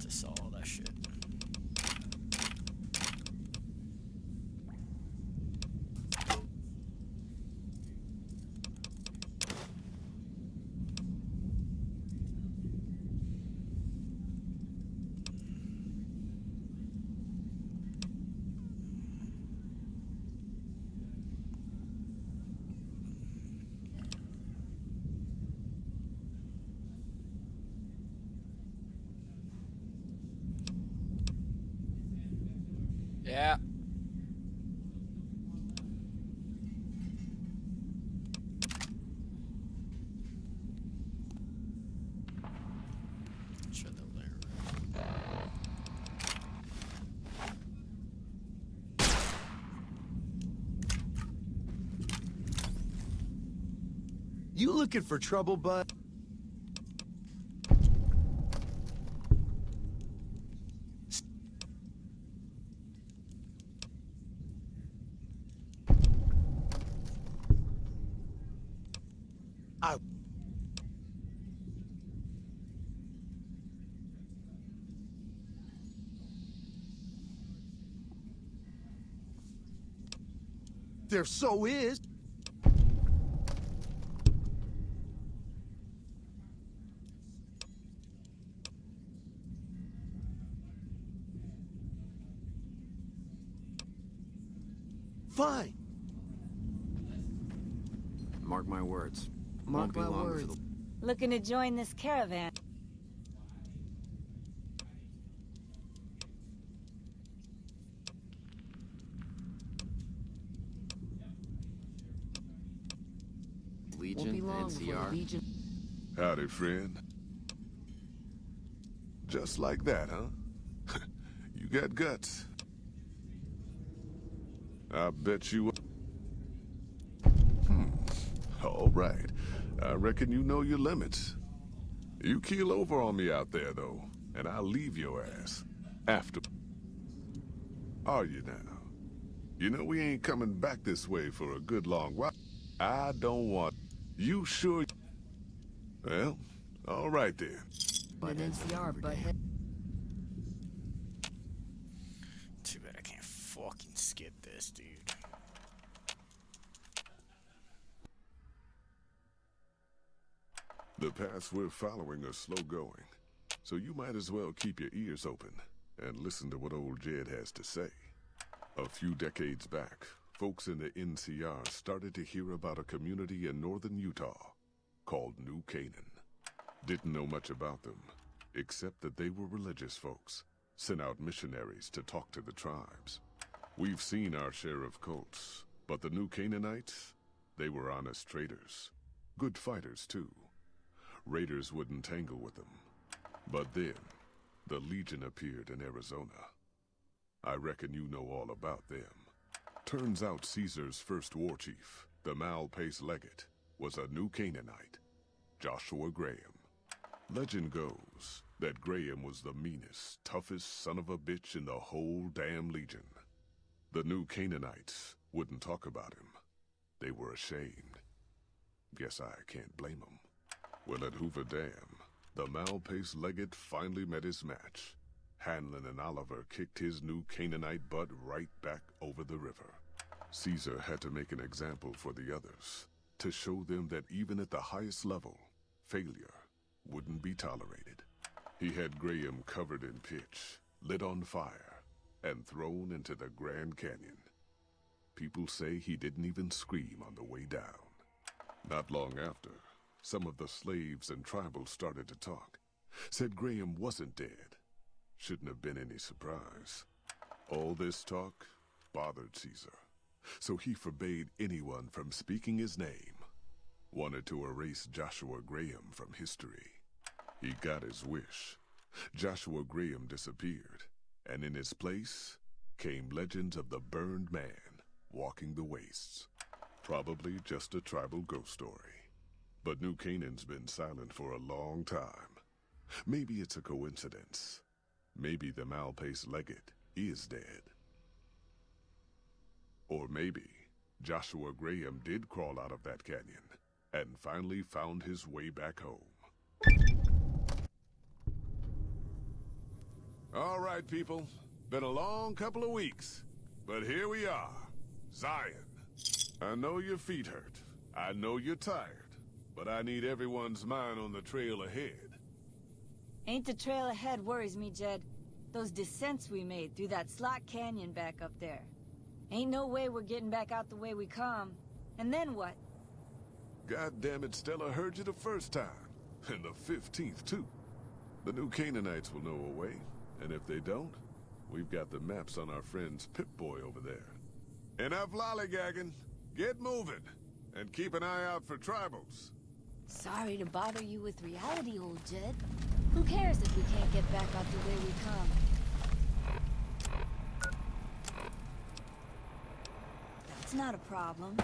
to saw all that shit. Yeah. Sure they'll learn. You looking for trouble, bud? I... There so is. Fine. Mark my words. Mark Won't be my long words. for the Looking to join this caravan? Legion, Won't be long before NCR. the Legion... Howdy, friend. Just like that, huh? You got guts. I bet you... All right. I reckon you know your limits. You keel over on me out there, though, and I'll leave your ass. After... Are you now? You know we ain't coming back this way for a good long while. I don't want... You sure... Well, all right then. An NCR, butthead. Too bad I can't fucking skip this, dude. The paths we're following are slow going, so you might as well keep your ears open and listen to what old Jed has to say. A few decades back, folks in the NCR started to hear about a community in northern Utah called New Canaan. Didn't know much about them, except that they were religious folks, sent out missionaries to talk to the tribes. We've seen our share of cults, but the New Canaanites, they were honest traders. Good fighters, too. Raiders wouldn't tangle with them. But then, the Legion appeared in Arizona. I reckon you know all about them. Turns out Caesar's first war chief, the Malpais Legate, was a New Canaanite, Joshua Graham. Legend goes that Graham was the meanest, toughest son of a bitch in the whole damn Legion. The New Canaanites wouldn't talk about him. They were ashamed. Guess I can't blame them. Well, at Hoover Dam, the Malpais Legate finally met his match. Hanlon and Oliver kicked his New Canaanite butt right back over the river. Caesar had to make an example for the others, to show them that even at the highest level, failure wouldn't be tolerated. He had Graham covered in pitch, lit on fire, and thrown into the Grand Canyon. People say he didn't even scream on the way down. Not long after, some of the slaves and tribals started to talk. Said Graham wasn't dead. Shouldn't have been any surprise. All this talk bothered Caesar, so he forbade anyone from speaking his name. Wanted to erase Joshua Graham from history. He got his wish. Joshua Graham disappeared, and in his place came legends of the burned man walking the wastes. Probably just a tribal ghost story. But New Canaan's been silent for a long time. Maybe it's a coincidence. Maybe the Malpais Legate is dead. Or maybe Joshua Graham did crawl out of that canyon and finally found his way back home. All right, people. Been a long couple of weeks. But here we are. Zion. I know your feet hurt. I know you're tired. But I need everyone's mind on the trail ahead. Ain't the trail ahead worries me, Jed. Those descents we made through that slot canyon back up there. Ain't no way we're getting back out the way we come. And then what? God damn it, Stella heard you the first time. And the 15th, too. The new Canaanites will know a way. And if they don't, we've got the maps on our friend's Pip-Boy over there. Enough lollygagging. Get moving. And keep an eye out for tribals. Sorry to bother you with reality, old Jed. Who cares if we can't get back out the way we come? That's not a problem.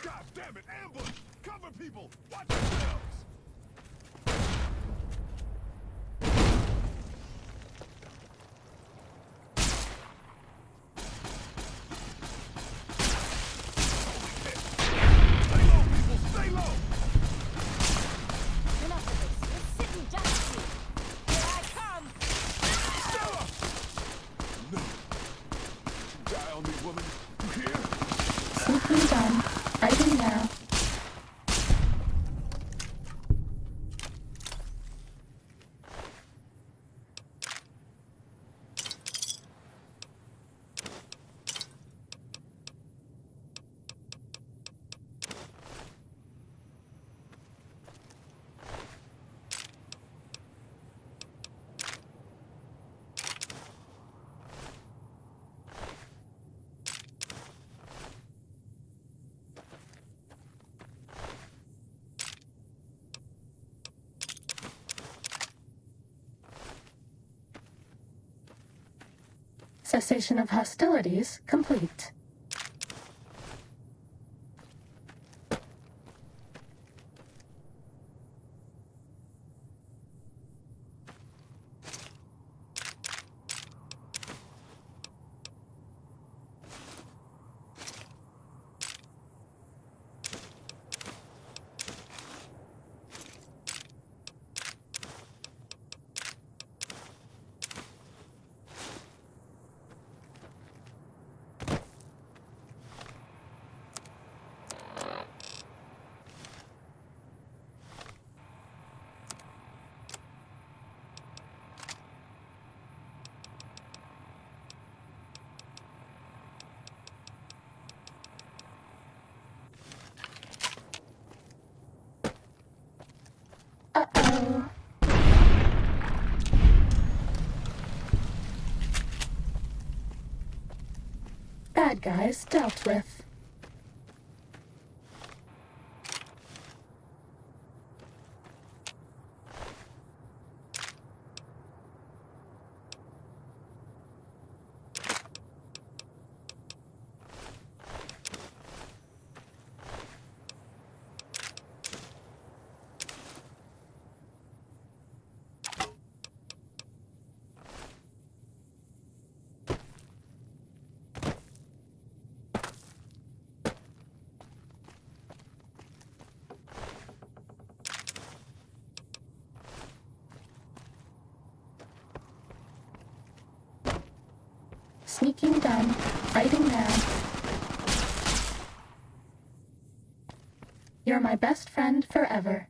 God damn it, ambush! Cover people! Watch yourselves! Enough of this. We're sitting ducks here. Here I come! No. Die on me, woman. You hear? Sneaking done. Writing now. Cessation of hostilities complete. Uh-oh. Bad guys dealt with. Sneaking done. Writing now. You're my best friend forever.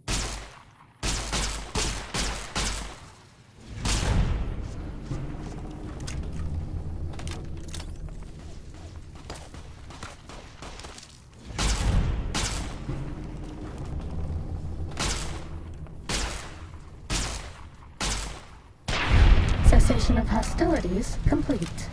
Cessation of hostilities complete.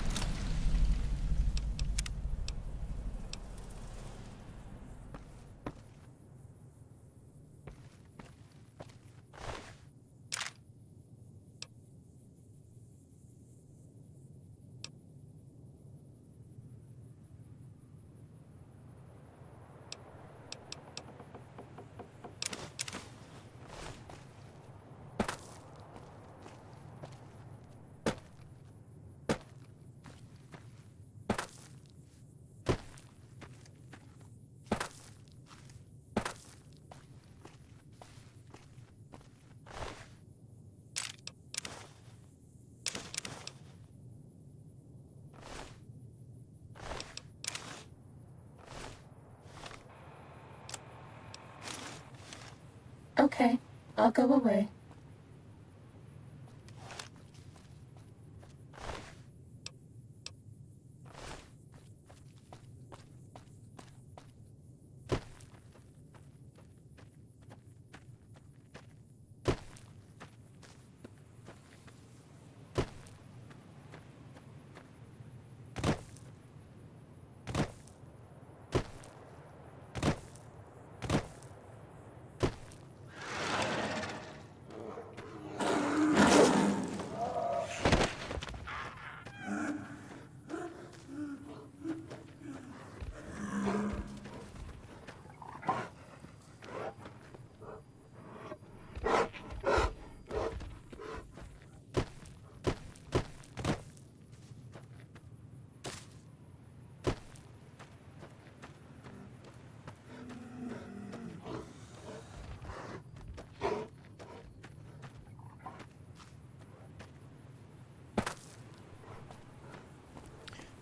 Okay, I'll go away.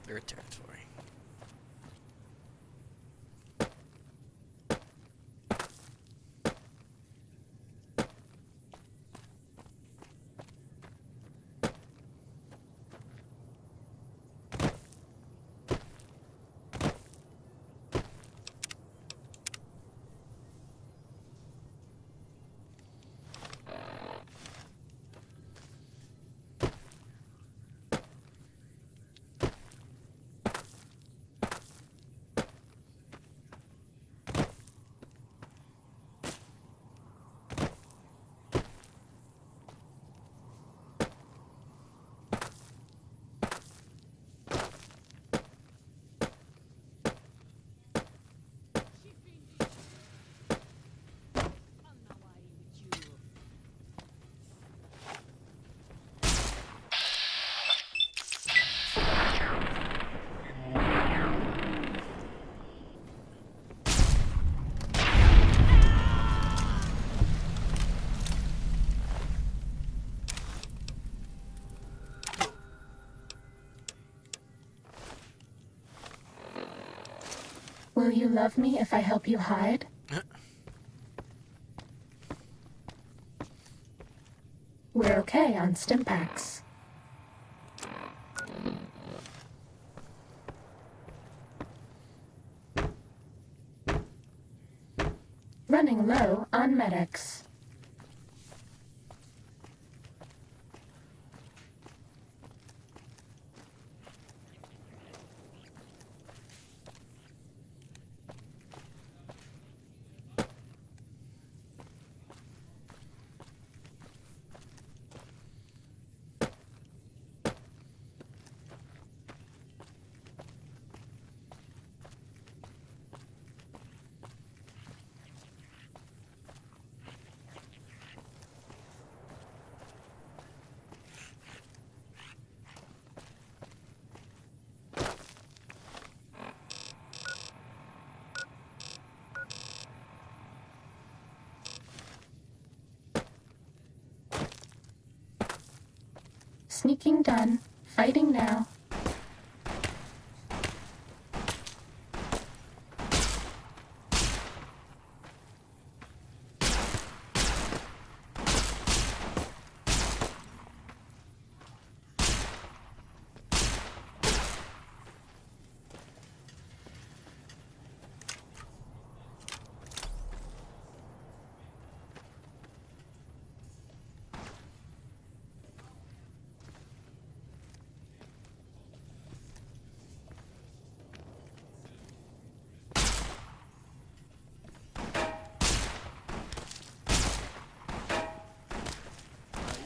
Their territory. Will you love me if I help you hide? We're okay on Stimpaks. Running low on medics. Sneaking done. Fighting now.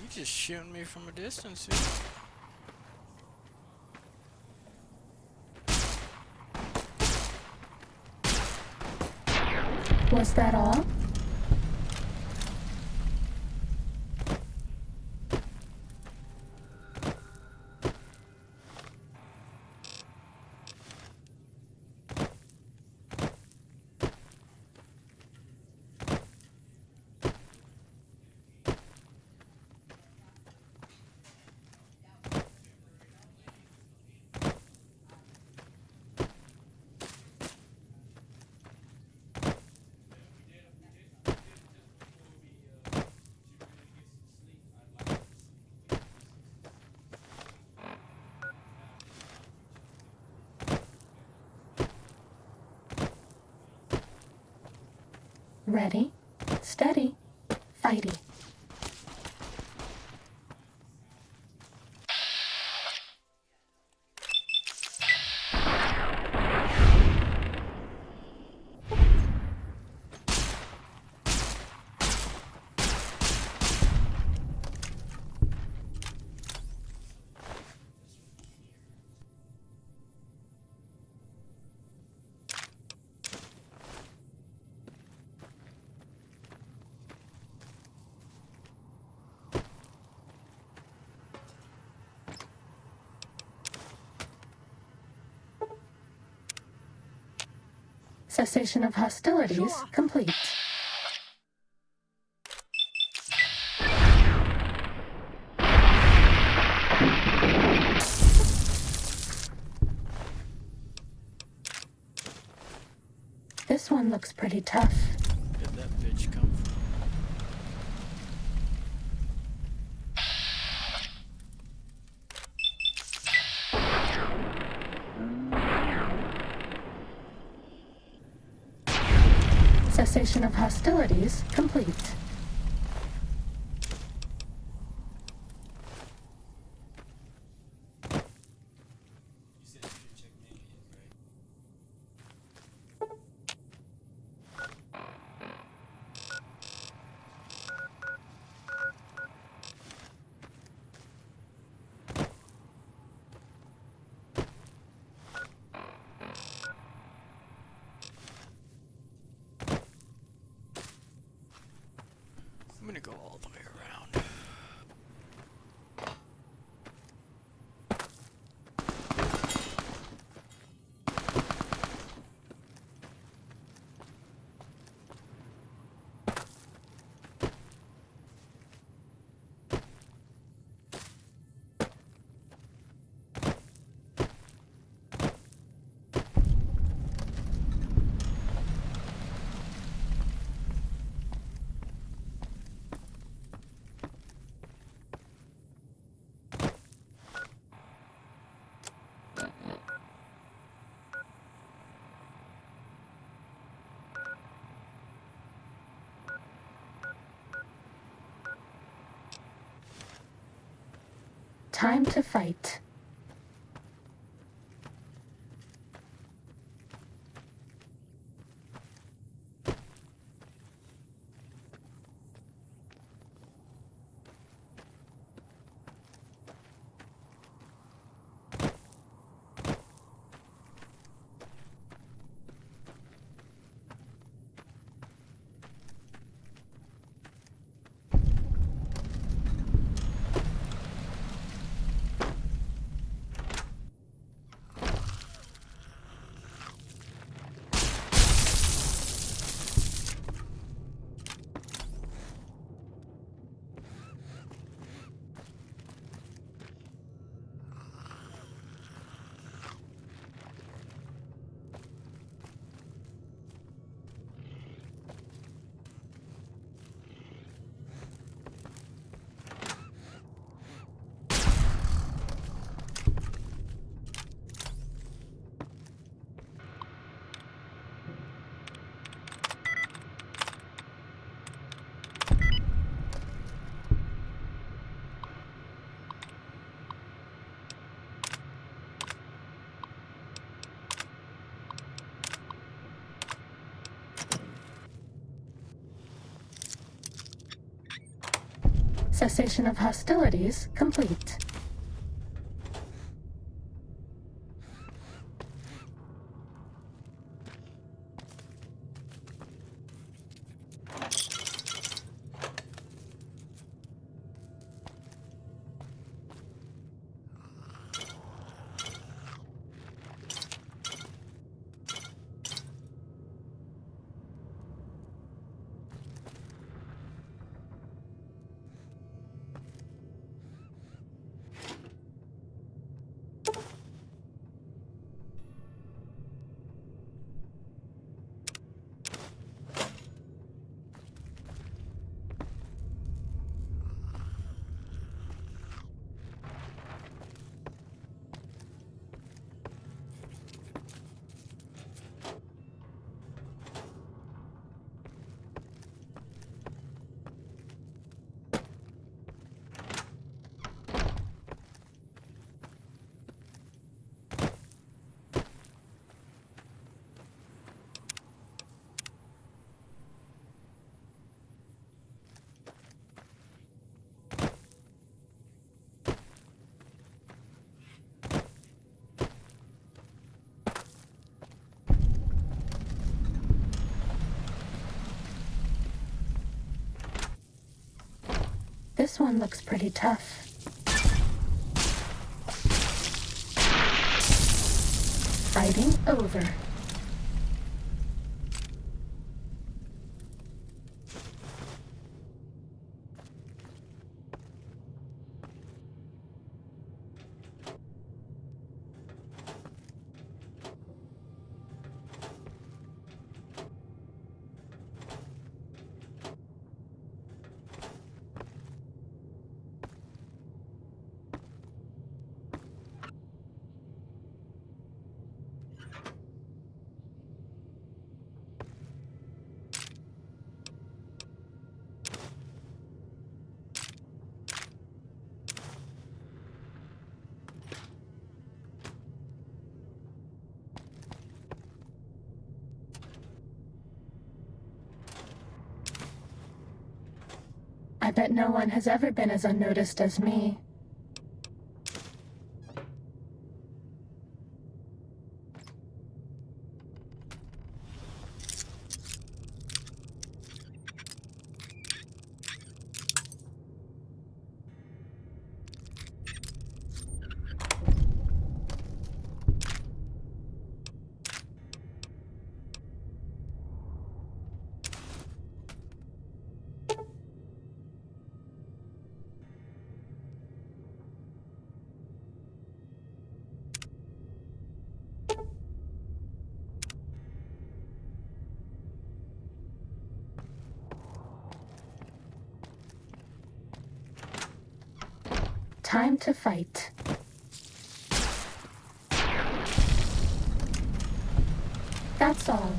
You just shooting me from a distance, dude. Was that all? Ready, steady, fighty. Cessation of hostilities complete. This one looks pretty tough. Where did that bitch come from? Cessation of hostilities complete. You said you didn't check me yet, right? I'm gonna go all the way around. Time to fight. Cessation of hostilities complete. This one looks pretty tough. Fighting over. I bet no one has ever been as unnoticed as me. Time to fight. That's all.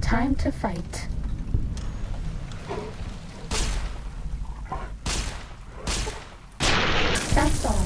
Time to fight. That's all.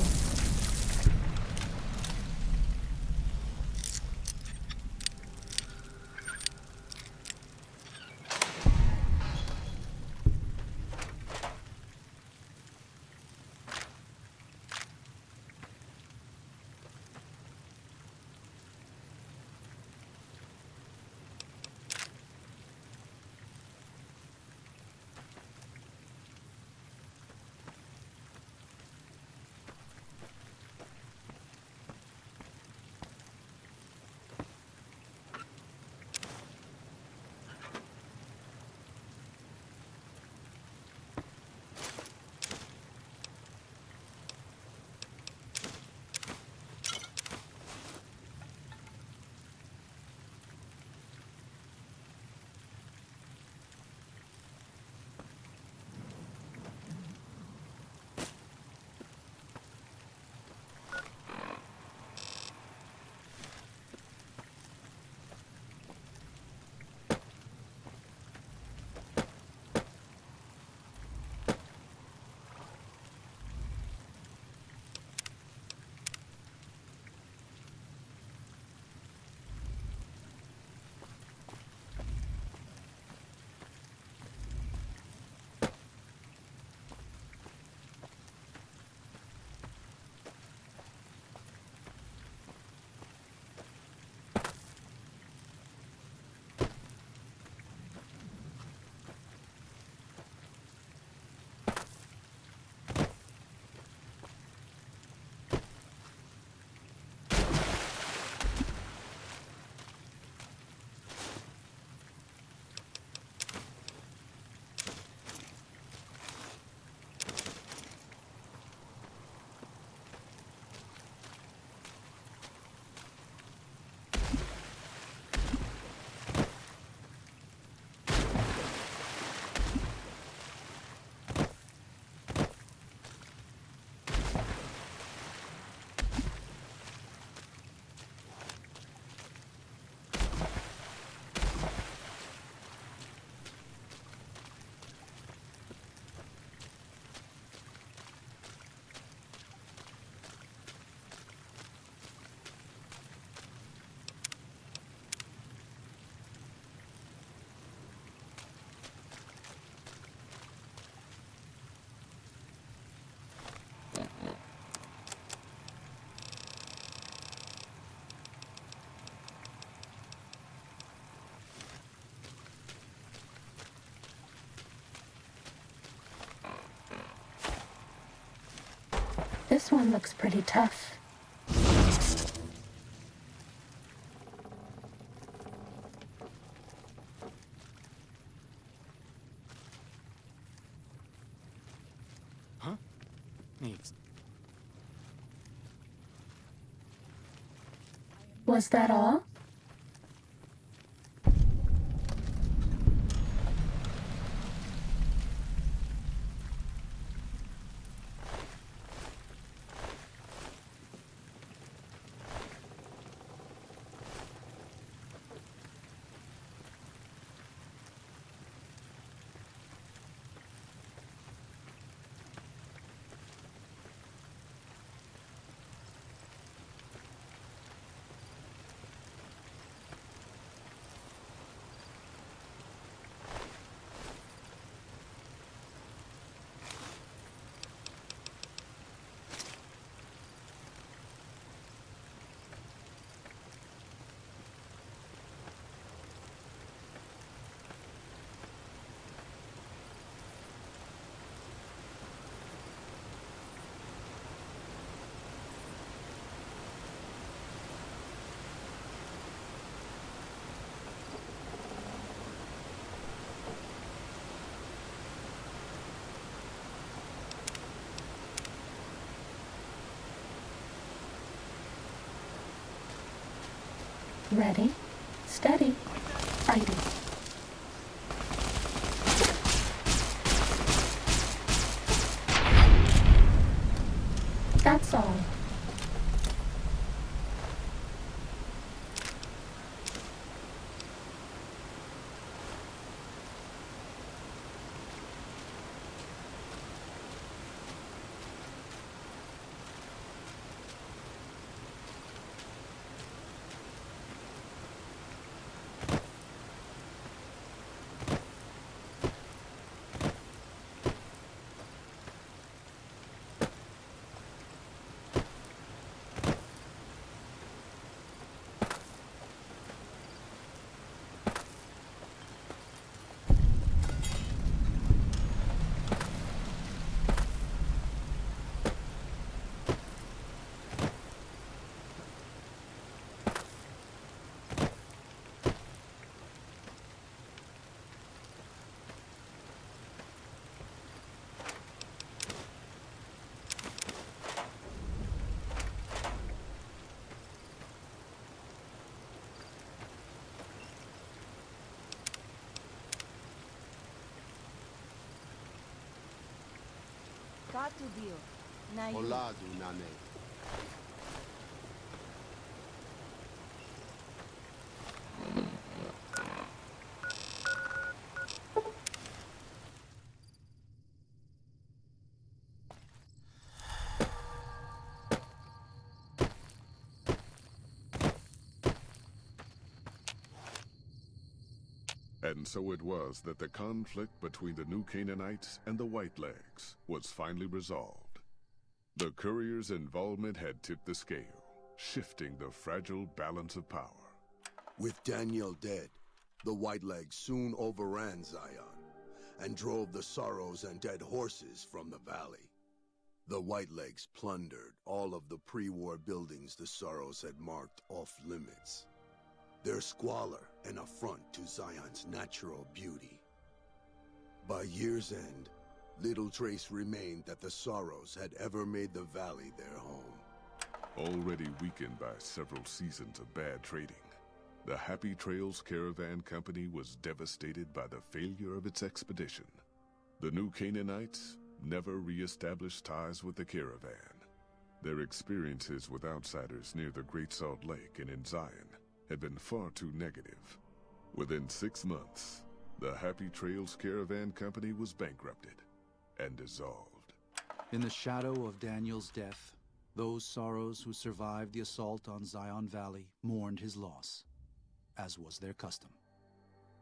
This one looks pretty tough. Huh? Neat. Was that all? Ready, steady, fighting. That's all. Katu Dio. Na yu. Oladu Nane. And so it was that the conflict between the New Canaanites and the Whitelegs was finally resolved. The courier's involvement had tipped the scale, shifting the fragile balance of power. With Daniel dead, the Whitelegs soon overran Zion and drove the Sorrows and dead horses from the valley. The Whitelegs plundered all of the pre-war buildings the Sorrows had marked off-limits. Their squalor an affront to Zion's natural beauty. By year's end, little trace remained that the Sorrows had ever made the valley their home. Already weakened by several seasons of bad trading, the Happy Trails Caravan Company was devastated by the failure of its expedition. The New Canaanites never re-established ties with the caravan. Their experiences with outsiders near the Great Salt Lake and in Zion had been far too negative. Within 6 months, the Happy Trails Caravan Company was bankrupted and dissolved. In the shadow of Daniel's death, those Sorrows who survived the assault on Zion Valley mourned his loss, as was their custom.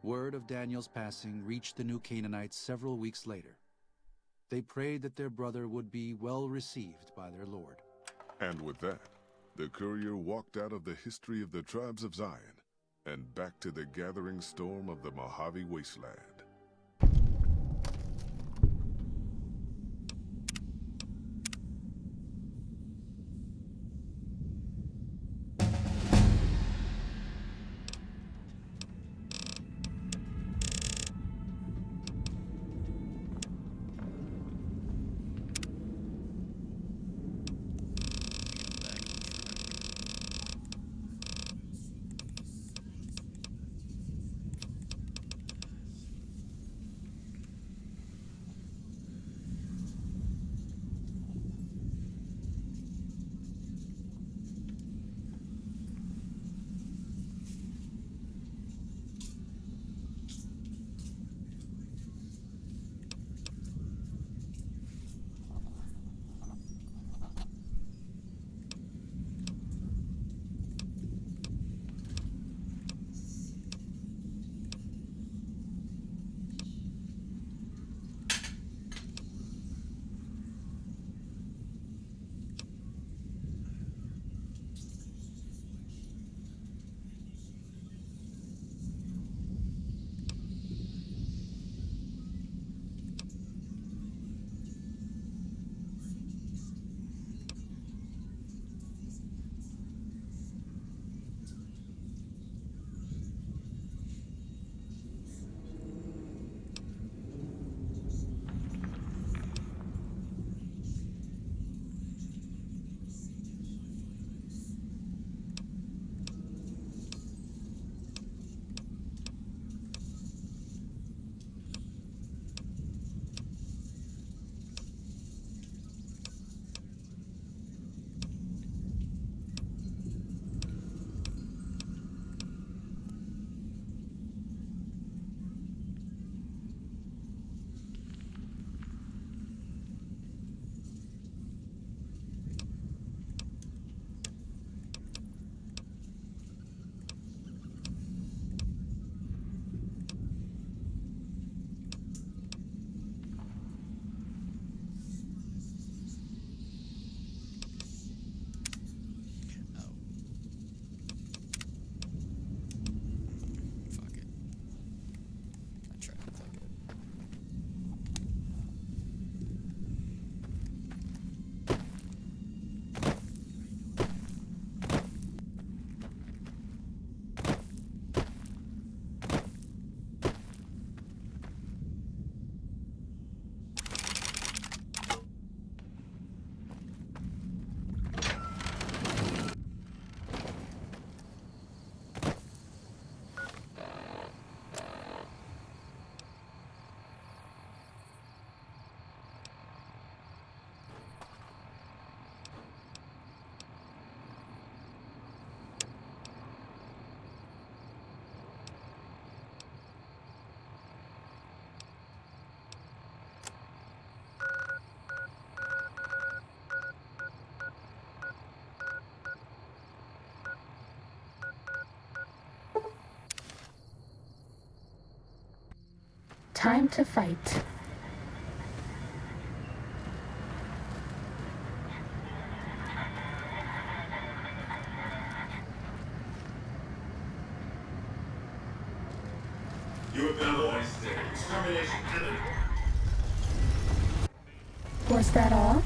Word of Daniel's passing reached the New Canaanites several weeks later. They prayed that their brother would be well received by their lord. And with that, the courier walked out of the history of the tribes of Zion and back to the gathering storm of the Mojave Wasteland. Time to fight. You have been hoisted. Extermination imminent. Was that all?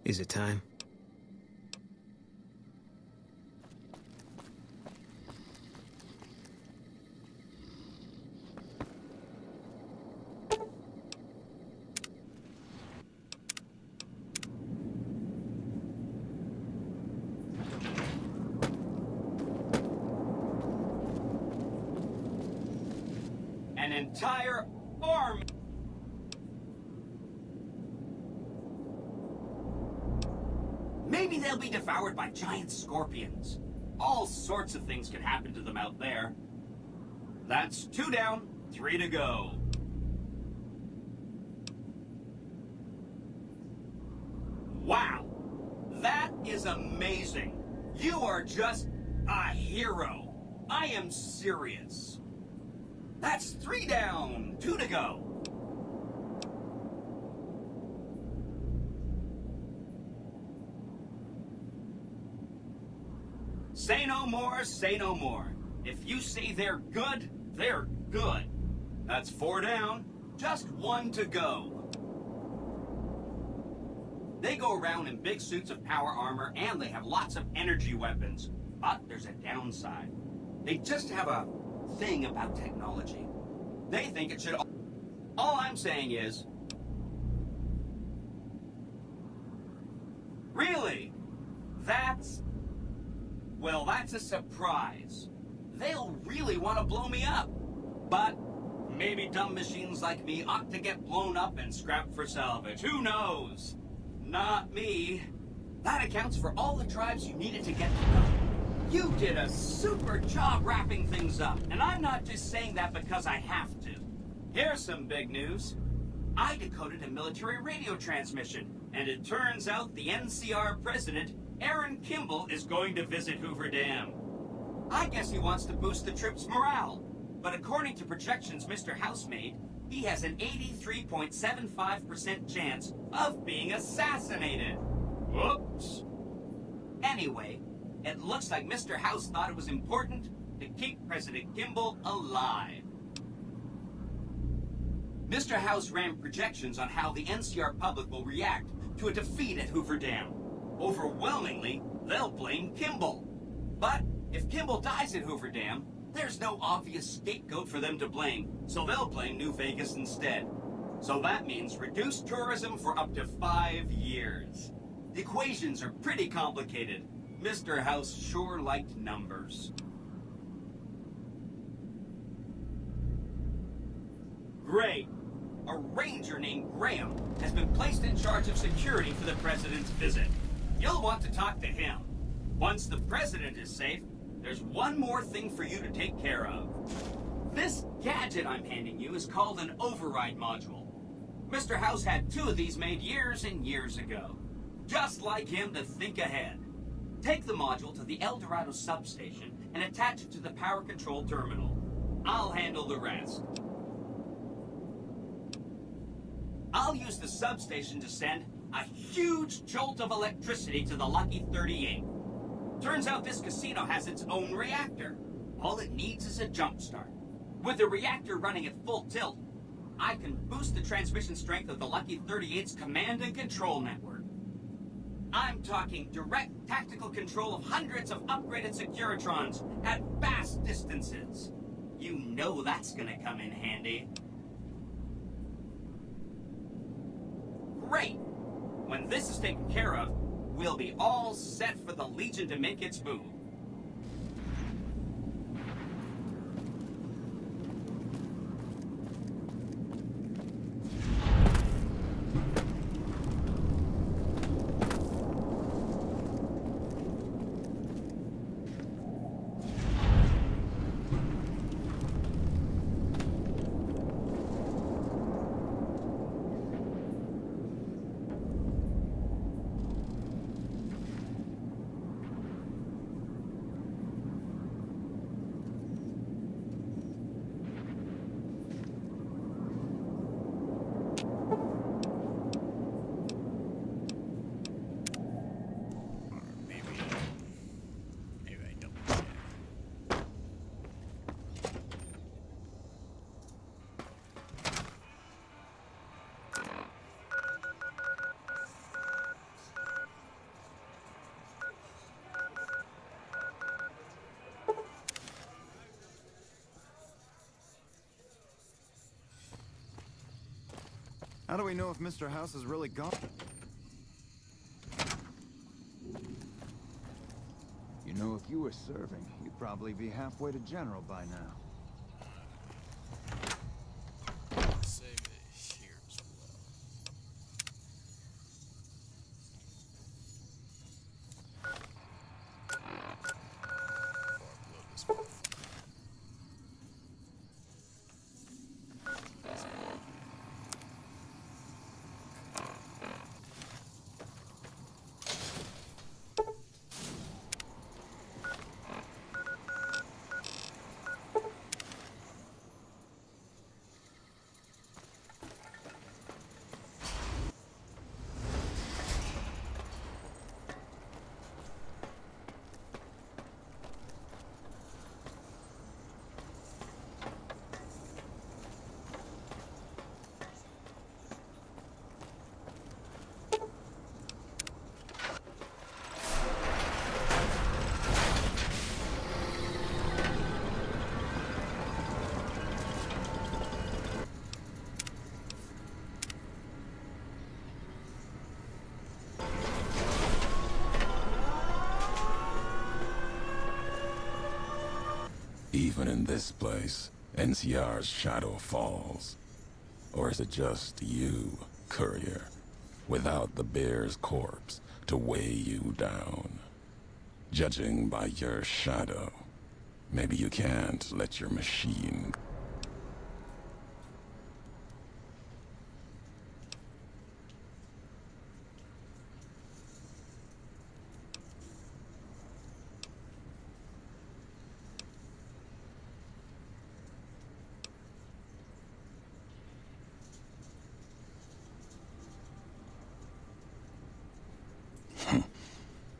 Is it time? An entire army. Maybe they'll be devoured by giant scorpions. All sorts of things could happen to them out there. That's 2 down, 3 to go. Wow, that is amazing. You are just a hero. I am serious. That's 3 down, 2 to go. Say no more, say no more. If you say they're good, they're good. That's 4 down, just 1 to go. They go around in big suits of power armor, and they have lots of energy weapons. But there's a downside. They just have a thing about technology. They think it should... All I'm saying is... Really? That's... Well, that's a surprise. They'll really want to blow me up. But maybe dumb machines like me ought to get blown up and scrapped for salvage. Who knows? Not me. That accounts for all the tribes you needed to get to know. You did a super job wrapping things up, and I'm not just saying that because I have to. Here's some big news. I decoded a military radio transmission, and it turns out the NCR president, Aaron Kimball, is going to visit Hoover Dam. I guess he wants to boost the troops' morale, but according to projections Mr. House made, he has an 83.75% chance of being assassinated. Whoops. Anyway, it looks like Mr. House thought it was important to keep President Kimball alive. Mr. House ran projections on how the NCR public will react to a defeat at Hoover Dam. Overwhelmingly, they'll blame Kimball. But if Kimball dies at Hoover Dam, there's no obvious scapegoat for them to blame, so they'll blame New Vegas instead. So that means reduced tourism for up to 5 years. The equations are pretty complicated. Mr. House sure liked numbers. Great. a ranger named Graham has been placed in charge of security for the president's visit. You'll want to talk to him. Once the president is safe, there's one more thing for you to take care of. This gadget I'm handing you is called an override module. Mr. House had 2 of these made years and years ago. Just like him to think ahead. Take the module to the El Dorado substation and attach it to the power control terminal. I'll handle the rest. I'll use the substation to send a huge jolt of electricity to the Lucky 38. Turns out this casino has its own reactor. All it needs is a jump start. With the reactor running at full tilt, I can boost the transmission strength of the Lucky 38's command and control network. I'm talking direct tactical control of hundreds of upgraded Securitrons at vast distances. You know that's gonna come in handy. Great! When this is taken care of, we'll be all set for the Legion to make its move. Maybe I don't. How do we know if Mr. House is really gone? You know, if you were serving, you'd probably be halfway to General by now. Save it here as well. Before I blow this motherfucker. Even in this place, NCR's shadow falls. Or is it just you, Courier, without the bear's corpse to weigh you down? Judging by your shadow, maybe you can't let your machine...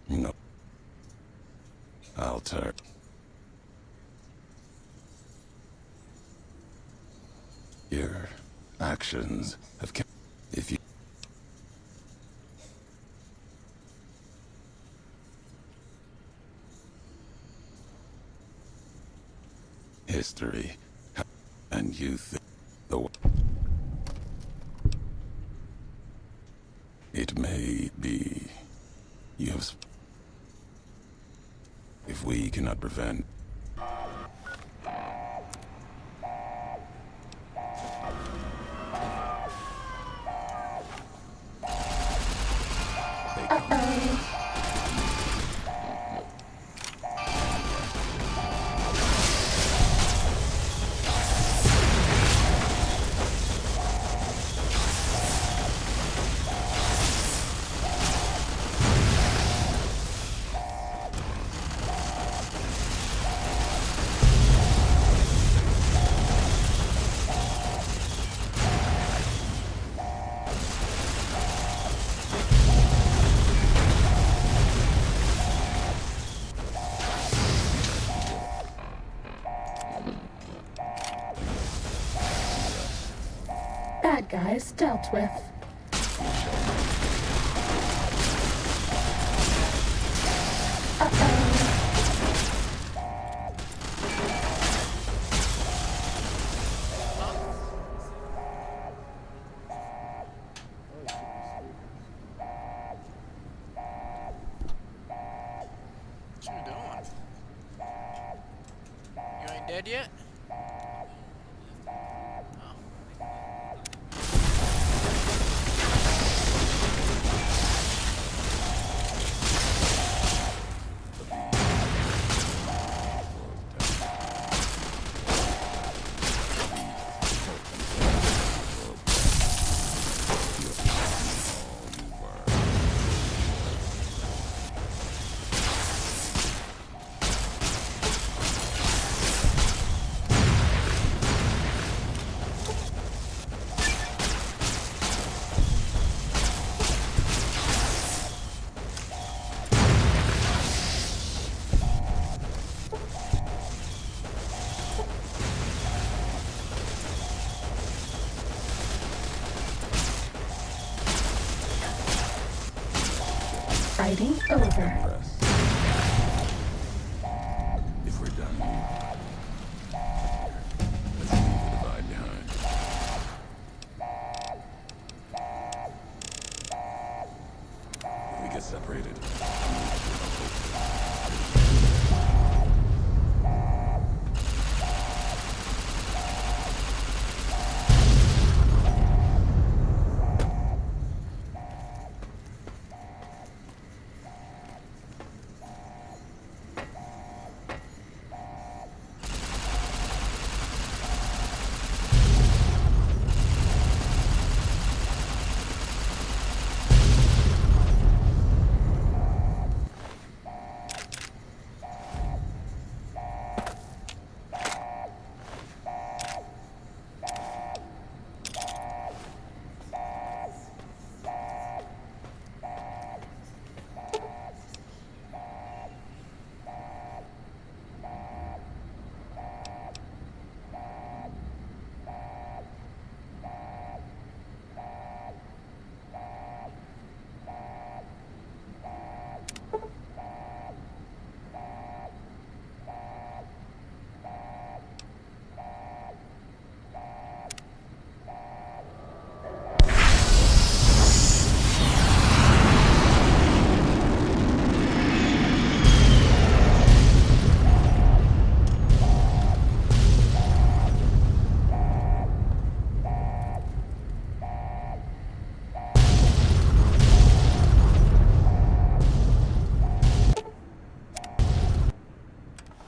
No. I'll turn. Your actions have kept... If you... History, and you think the... It may be... You have... If we cannot prevent... bad guys dealt with. Uh-oh. What you doing? You ain't dead yet? Fighting over. If we're done, let's leave the divide behind. If we get separated,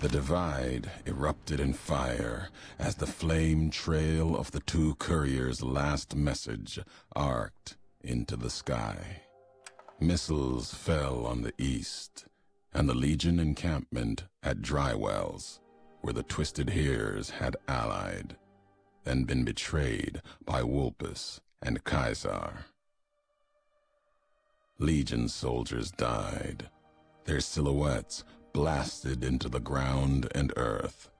the divide erupted in fire as the flame trail of the two couriers' last message arced into the sky. Missiles fell on the east, and the Legion encampment at Drywells, where the Twisted Heres had allied, then been betrayed by Wulpus and Caesar. Legion soldiers died, their silhouettes blasted into the ground and earth,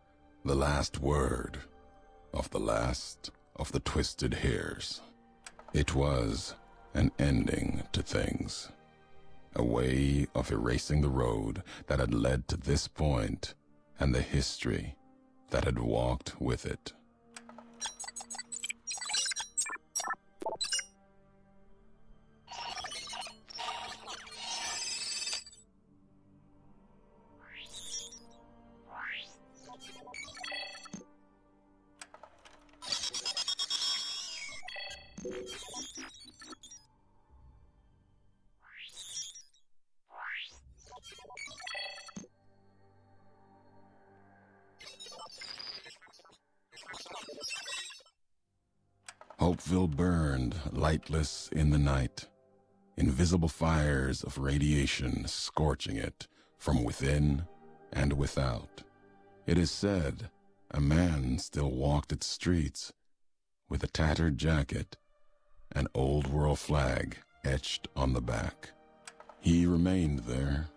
the last word of the last of the Twisted Heres. It was an ending to things, a way of erasing the road that had led to this point and the history that had walked with it. Hopeville burned lightless in the night, invisible fires of radiation scorching it from within and without. It is said a man still walked its streets with a tattered jacket, an old world flag etched on the back. He remained there,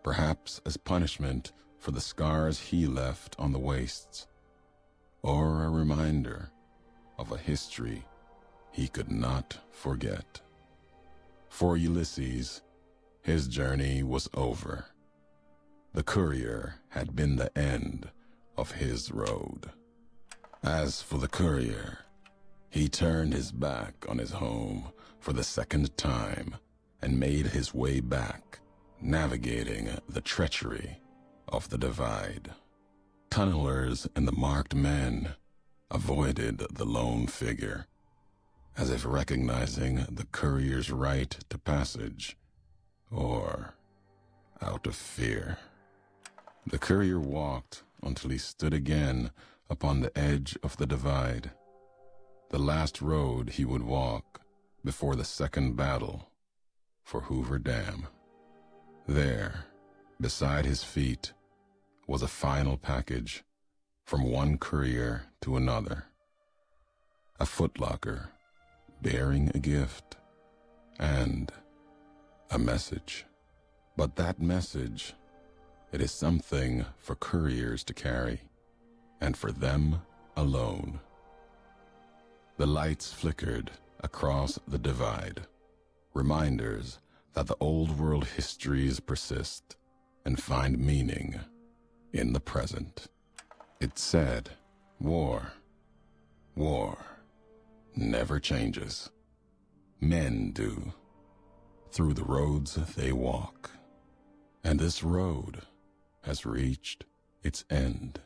perhaps as punishment for the scars he left on the wastes, or a reminder of a history he could not forget. For Ulysses, his journey was over. The courier had been the end of his road. As for the courier, he turned his back on his home for the second time and made his way back, navigating the treachery of the Divide. Tunnelers and the marked men avoided the lone figure, as if recognizing the courier's right to passage, or out of fear. The courier walked until he stood again upon the edge of the Divide, the last road he would walk before the second battle for Hoover Dam. There, beside his feet, was a final package from one courier to another. A footlocker bearing a gift and a message. But that message, it is something for couriers to carry, and for them alone. The lights flickered across the Divide, reminders that the old world histories persist and find meaning in the present. It said, war never changes. Men do, through the roads they walk. And this road has reached its end.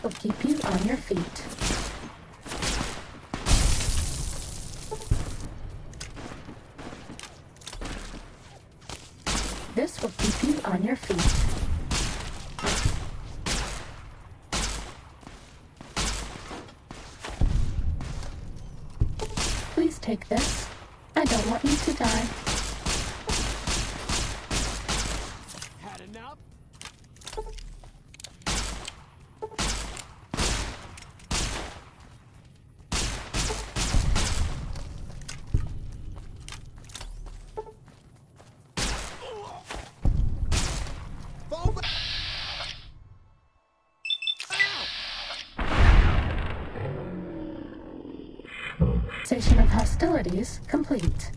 This will keep you on your feet. This will keep you on your feet. Please take this. I don't want you to die. Had enough? Cessation of hostilities complete.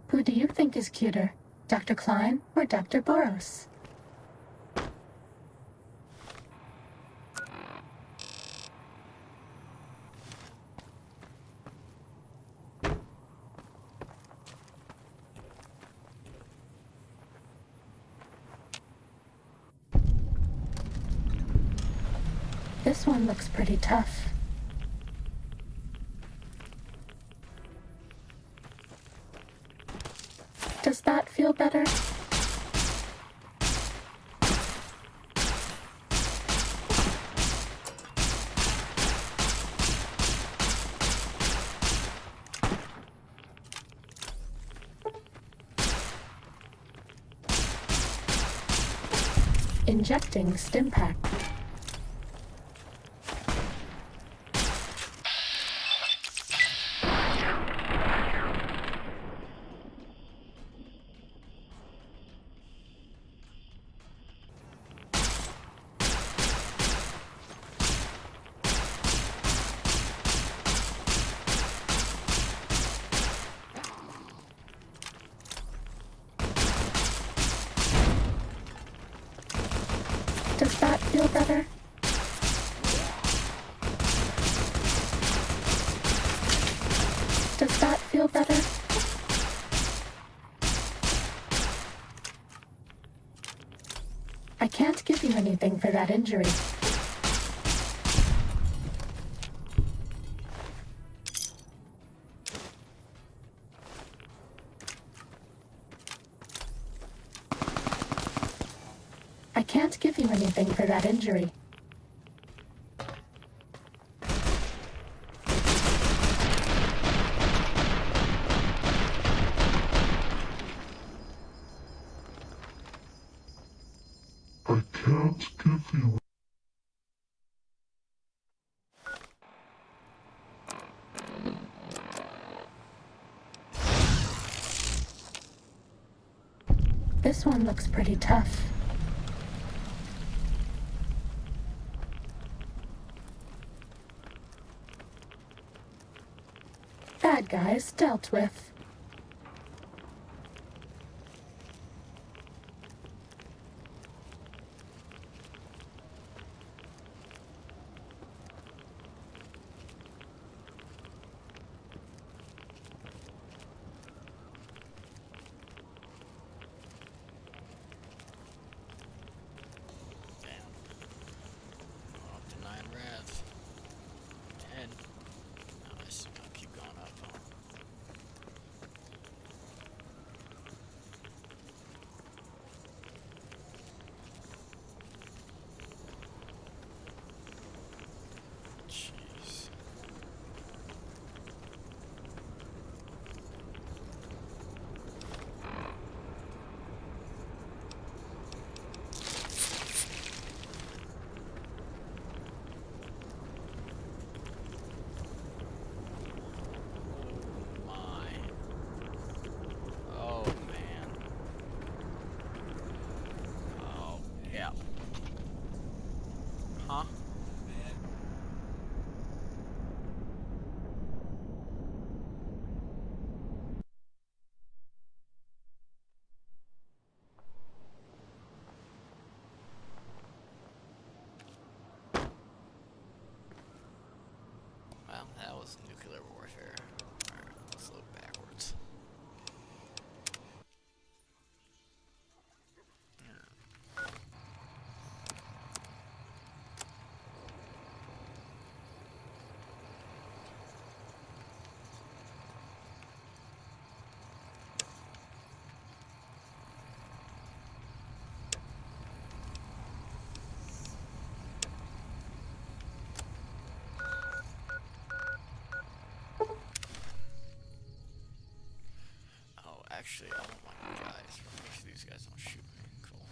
Who do you think is cuter, Dr. Klein or Dr. Boros? This one looks pretty tough. Does that feel better? Injecting Stimpack. Does that feel better? Does that feel better? I can't give you anything for that injury. I can't give you anything for that injury. I can't give you. This one looks pretty tough. Bad guys dealt with. Up to 9 revs. 10. No, this is gonna keep going up. Huh? Jeez. Actually, I want my guys. Make sure these guys don't shoot me. Cool.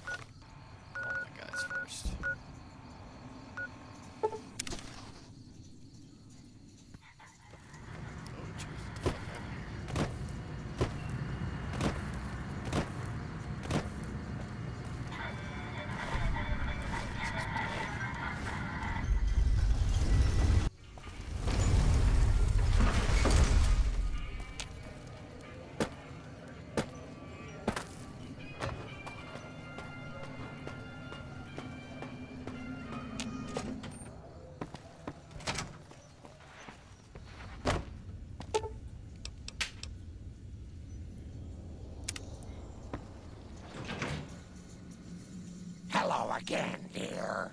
I want my guys first. Oh, jeez, what the fuck happened here? Hello again, dear.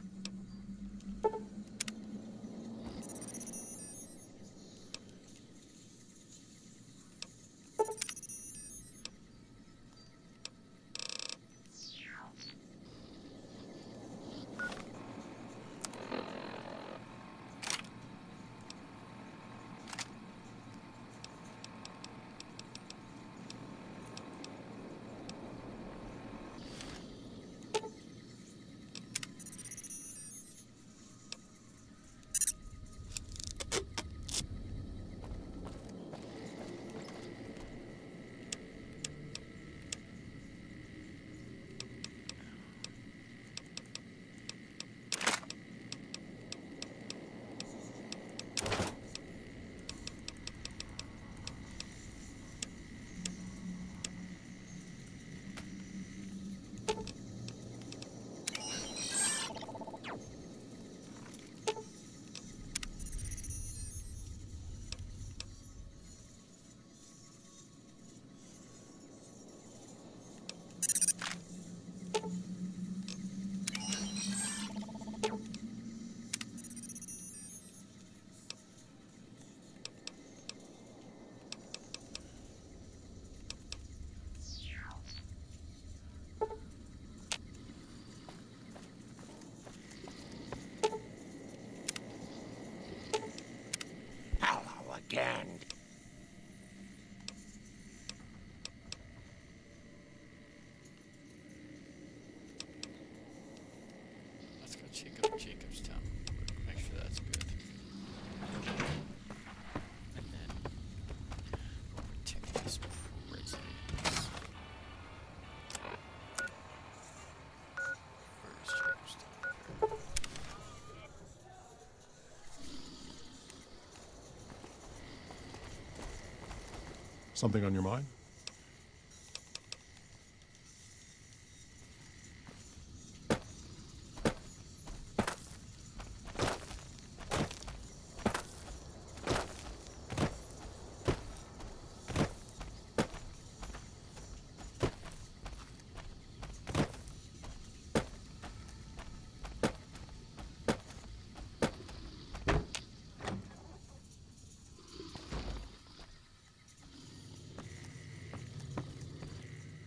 Hello again. Let's go check up Jacob's town real quick. Make sure that's good. And then we'll protect these prisoners. Where's Jacob's town? Here. Something on your mind?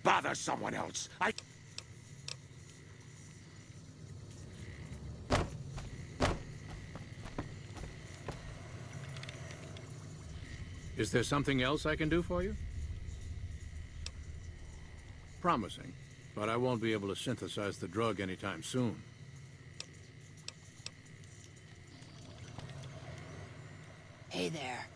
Bother someone else. Is there something else I can do for you? Promising, but I won't be able to synthesize the drug anytime soon. Hey there.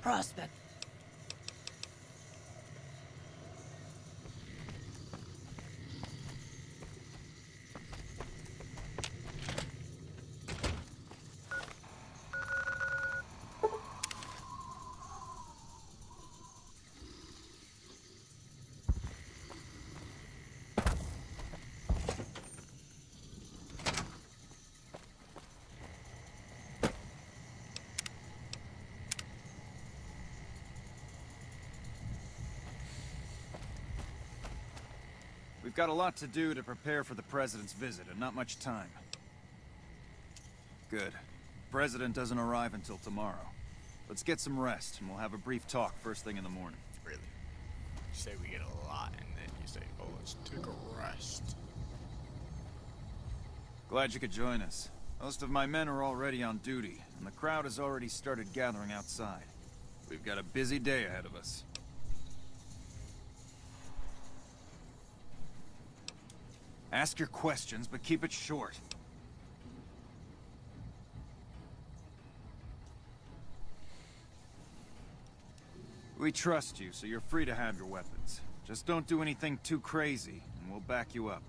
Prospect. got a lot to do to prepare for the President's visit, and not much time. Good. President doesn't arrive until tomorrow. Let's get some rest, and we'll have a brief talk first thing in the morning. Really? You say we get a lot, and then you say, oh, let's take a rest. Glad you could join us. Most of my men are already on duty, and the crowd has already started gathering outside. We've got a busy day ahead of us. Ask your questions, but keep it short. We trust you, so you're free to have your weapons. Just don't do anything too crazy, and we'll back you up.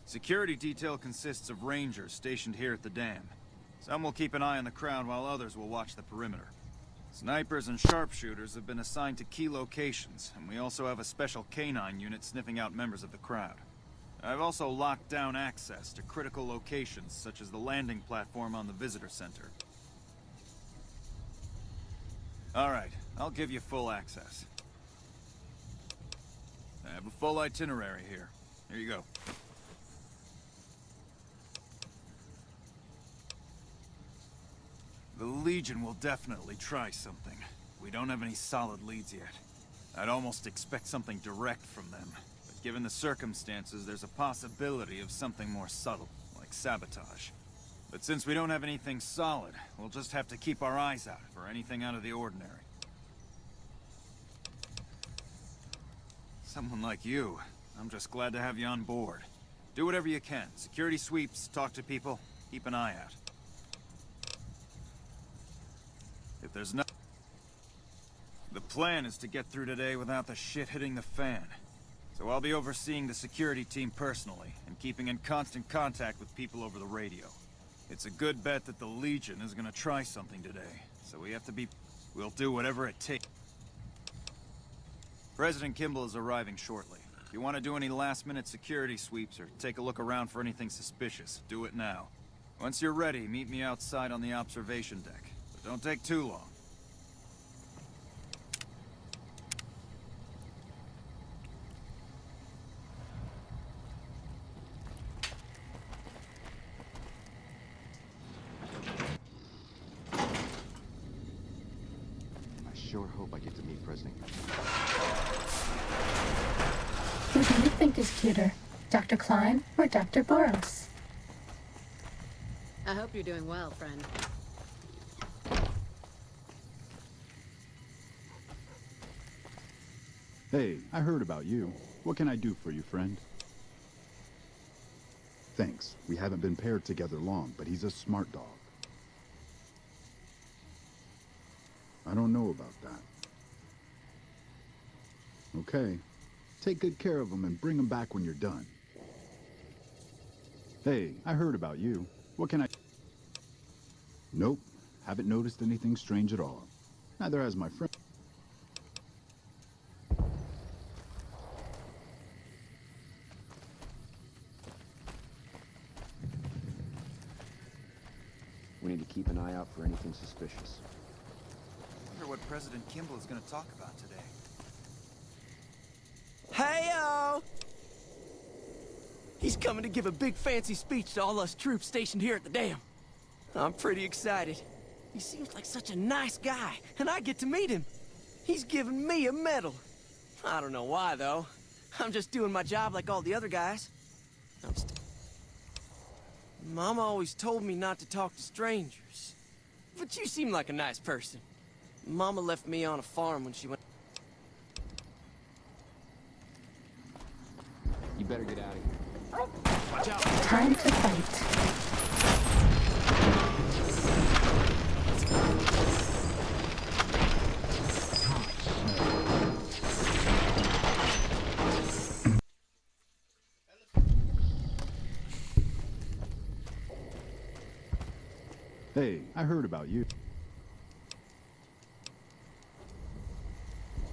Security detail consists of rangers stationed here at the dam. Some will keep an eye on the crowd while others will watch the perimeter. Snipers and sharpshooters have been assigned to key locations, and we also have a special canine unit sniffing out members of the crowd. I've also locked down access to critical locations, such as the landing platform on the visitor center. Alright, I'll give you full access. I have a full itinerary here. Here you go. The Legion will definitely try something. We don't have any solid leads yet. I'd almost expect something direct from them. But given the circumstances, there's a possibility of something more subtle, like sabotage. But since we don't have anything solid, we'll just have to keep our eyes out for anything out of the ordinary. Someone like you, I'm just glad to have you on board. Do whatever you can. Security sweeps, talk to people, keep an eye out. If there's no... The plan is to get through today without the shit hitting the fan. So I'll be overseeing the security team personally, and keeping in constant contact with people over the radio. It's a good bet that the Legion is gonna try something today, so we have to be... We'll do whatever it takes. President Kimball is arriving shortly. If you want to do any last-minute security sweeps or take a look around for anything suspicious, do it now. Once you're ready, meet me outside on the observation deck. But don't take too long. I sure hope I get to meet President. Who do you think is cuter, Dr. Klein or Dr. Boros? I hope you're doing well, friend. Hey, I heard about you. What can I do for you, friend? Thanks. We haven't been paired together long, but he's a smart dog. I don't know about that. Okay. Take good care of him and bring him back when you're done. Hey, I heard about you. What can I... Nope. Haven't noticed anything strange at all. Neither has my friend. We need to keep an eye out for anything suspicious. I wonder what President Kimball is going to talk about today. Hey-o! He's coming to give a big fancy speech to all us troops stationed here at the dam. I'm pretty excited. He seems like such a nice guy, and I get to meet him. He's giving me a medal. I don't know why, though. I'm just doing my job like all the other guys. Mama always told me not to talk to strangers. But you seem like a nice person. Mama left me on a farm when she went... You better get out of here. Watch out. Time to fight. Hey, I heard about you.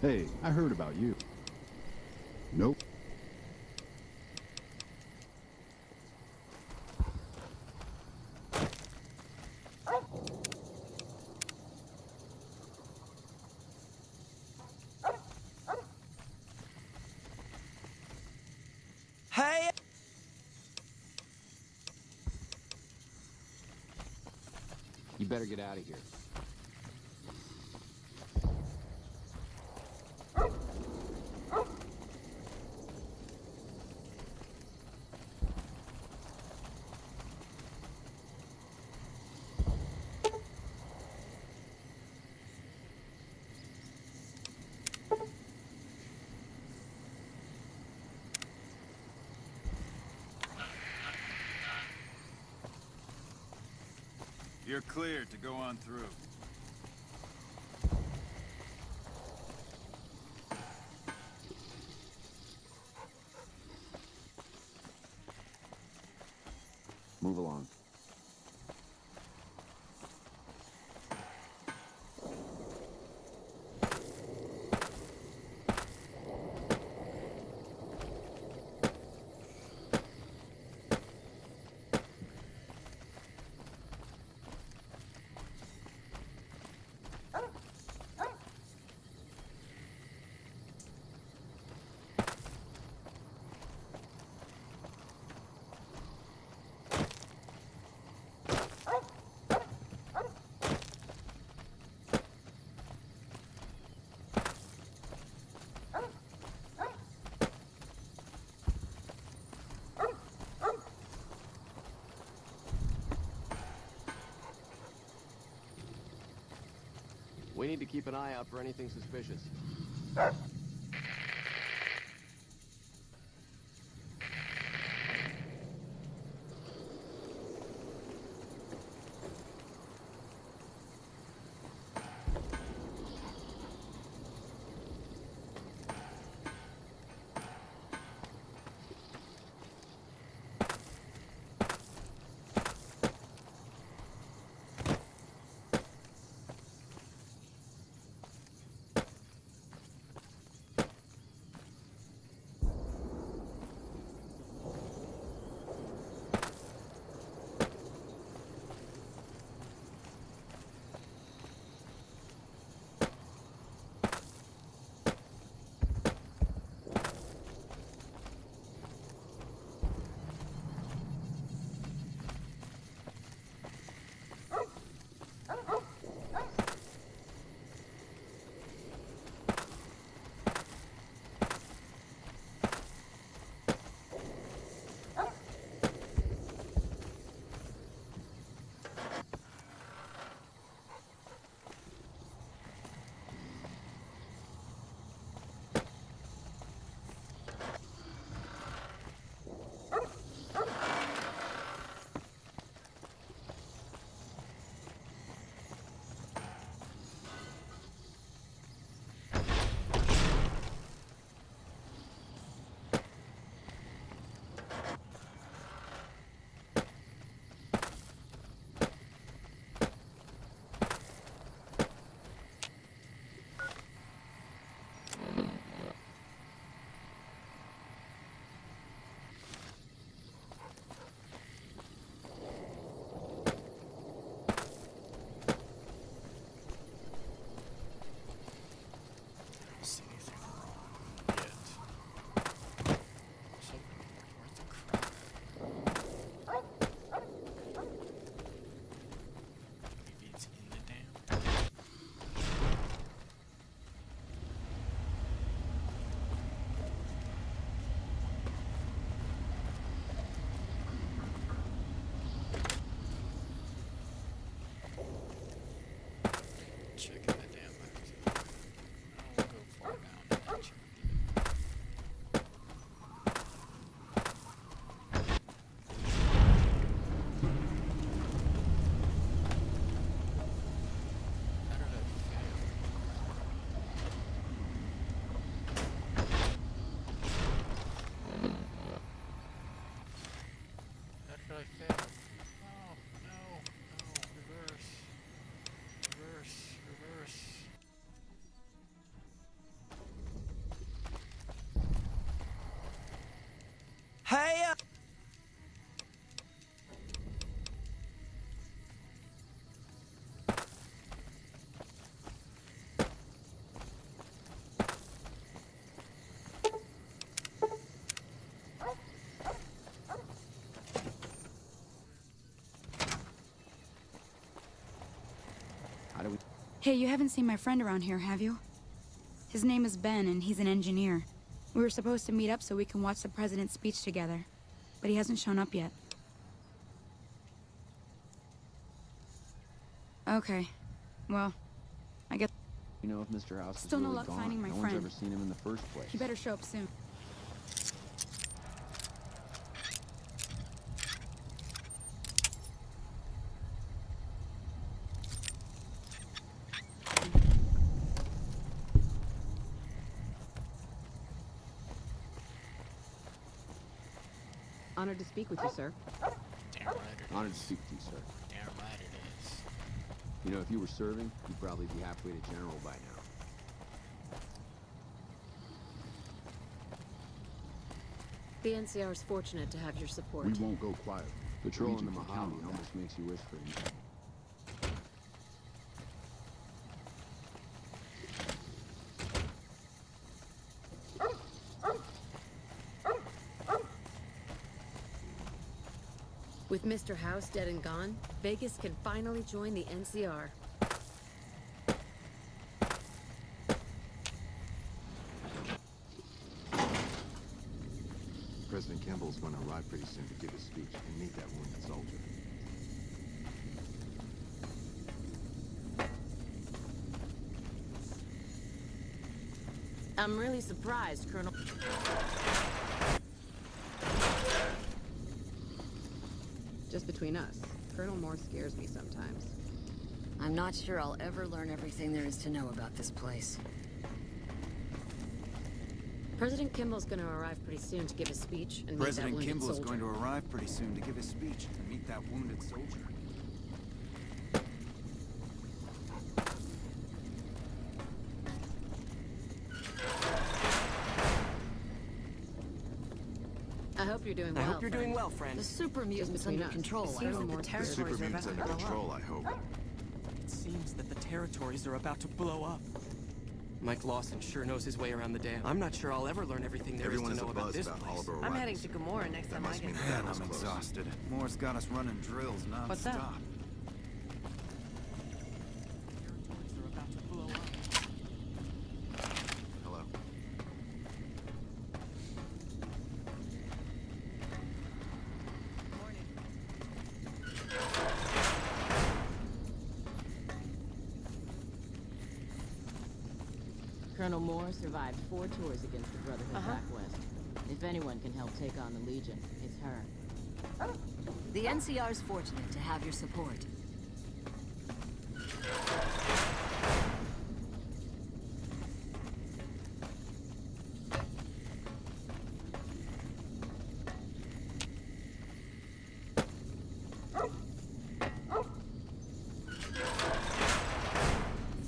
Hey, I heard about you. Nope. You better get out of here. You're cleared to go on through. Move along. We need to keep an eye out for anything suspicious. Reverse. Hey, you haven't seen my friend around here, have you? His name is Ben, and he's an engineer. We were supposed to meet up so we can watch the president's speech together, but he hasn't shown up yet. Okay. Well, I guess... You know if Mr. House Still is no really luck gone. finding my no friend. one's ever seen him in the first place. He better show up soon. Honored to speak with you, sir. Damn right it Honored to is. speak to you, sir. Damn right it is. You know, if you were serving, you'd probably be halfway to general by now. The NCR is fortunate to have your support. We won't go quiet. Patrolling the Legion can count Mojave on that. almost makes you wish for him. With Mr. House dead and gone, Vegas can finally join the NCR. President Kimball's going to arrive pretty soon to give his speech and meet that wounded soldier. I'm really surprised, Colonel... Just between us, Colonel Moore scares me sometimes. I'm not sure I'll ever learn everything there is to know about this place. President Kimball's gonna arrive pretty soon to give his speech and meet that President wounded Kimball is soldier. going to arrive pretty soon to give his speech and meet that wounded soldier. I hope you're doing well. I hope you're doing well, friend. The super mutant's under control. It I seems hope. that the territories are about to blow up. I hope. It seems that the territories are about to blow up. Mike Lawson sure knows his way around the dam. I'm not sure I'll ever learn everything there Everyone is is to know about abuzz this about place. Oliver I'm arriving heading to soon. Gamora next That time I must get mean back. Man, battle's I'm close. exhausted. Moore's got us running drills non-stop. What's that? Hello. Colonel Moore survived 4 tours against the Brotherhood back west. If anyone can help take on the Legion, it's her. The NCR's fortunate to have your support.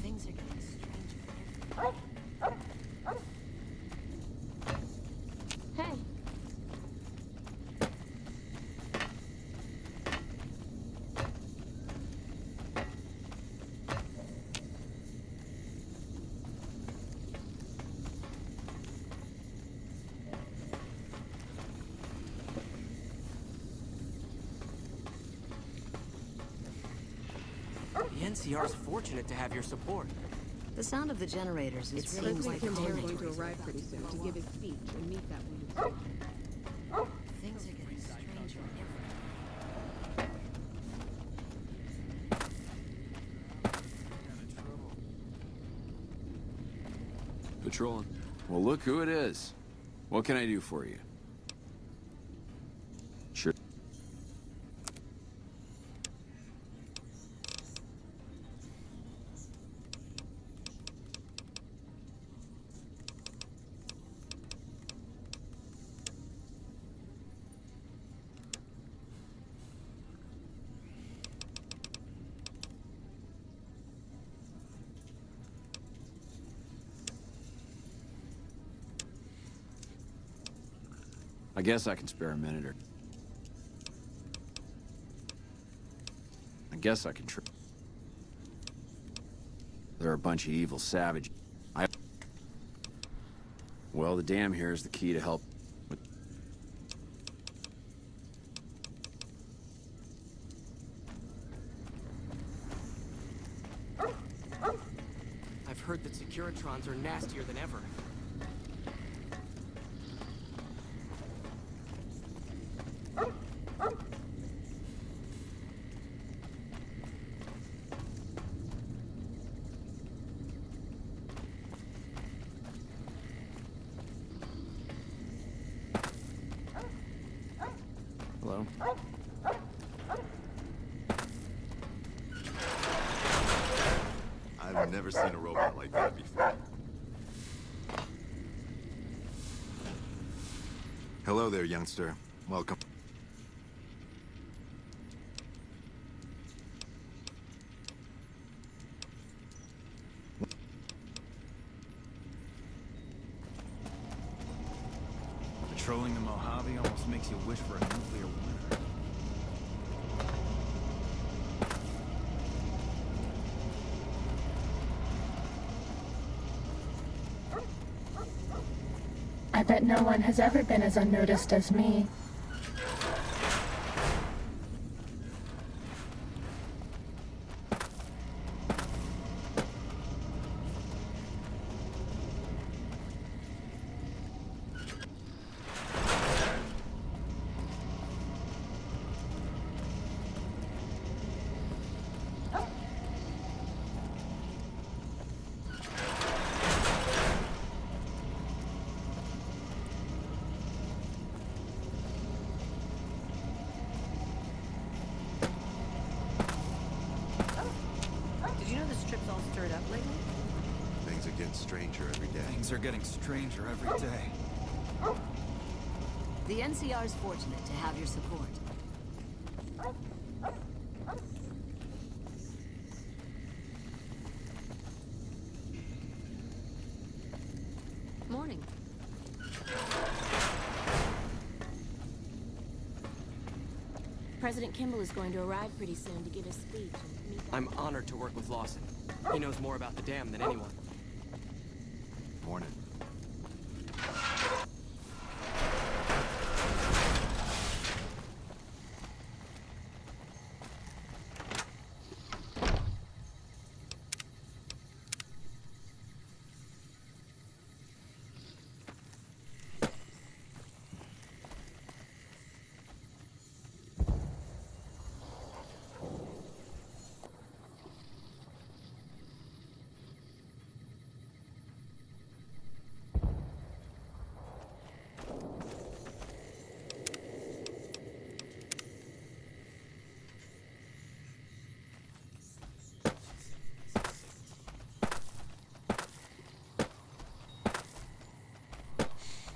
Things are getting stranger. Hey, The NCR's fortunate to have your support. The sound of the generators is really President quite Kimball is going territories to arrive pretty soon to give his speech and meet that wounded soldier. Things are getting stranger every Patrolling. Well, look who it is. What can I do for you? Sure. I guess I can spare a minute or... I guess I can They're a bunch of evil savages. Well, the dam here is the key to help with... heard that Securitrons are nastier than ever. Hello? I've never seen a robot like that before. Hello there, youngster. Welcome. Patrolling the Mojave almost makes you wish for a nuclear winter. I bet no one has ever been as unnoticed as me. Did you know this trip's all stirred up lately? Things are getting stranger every day. Things are getting stranger every day. The NCR's fortunate to have your support. Morning. President Kimball is going to arrive pretty soon to give his speech and meet... I'm honored to work with Lawson. He knows more about the dam than anyone. Morning.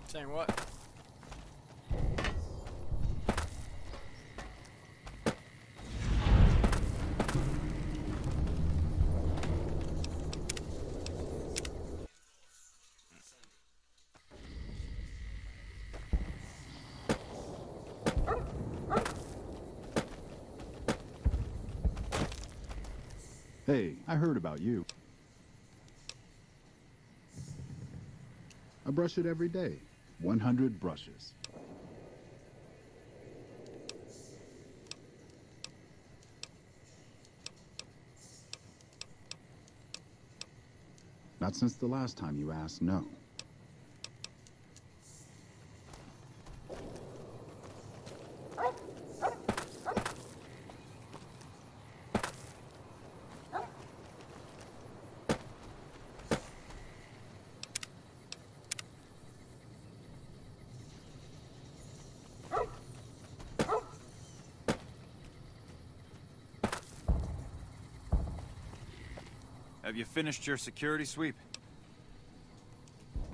Saying what? Hey, I heard about you. I brush it every day. 100 brushes. Not since the last time you asked no. Have you finished your security sweep?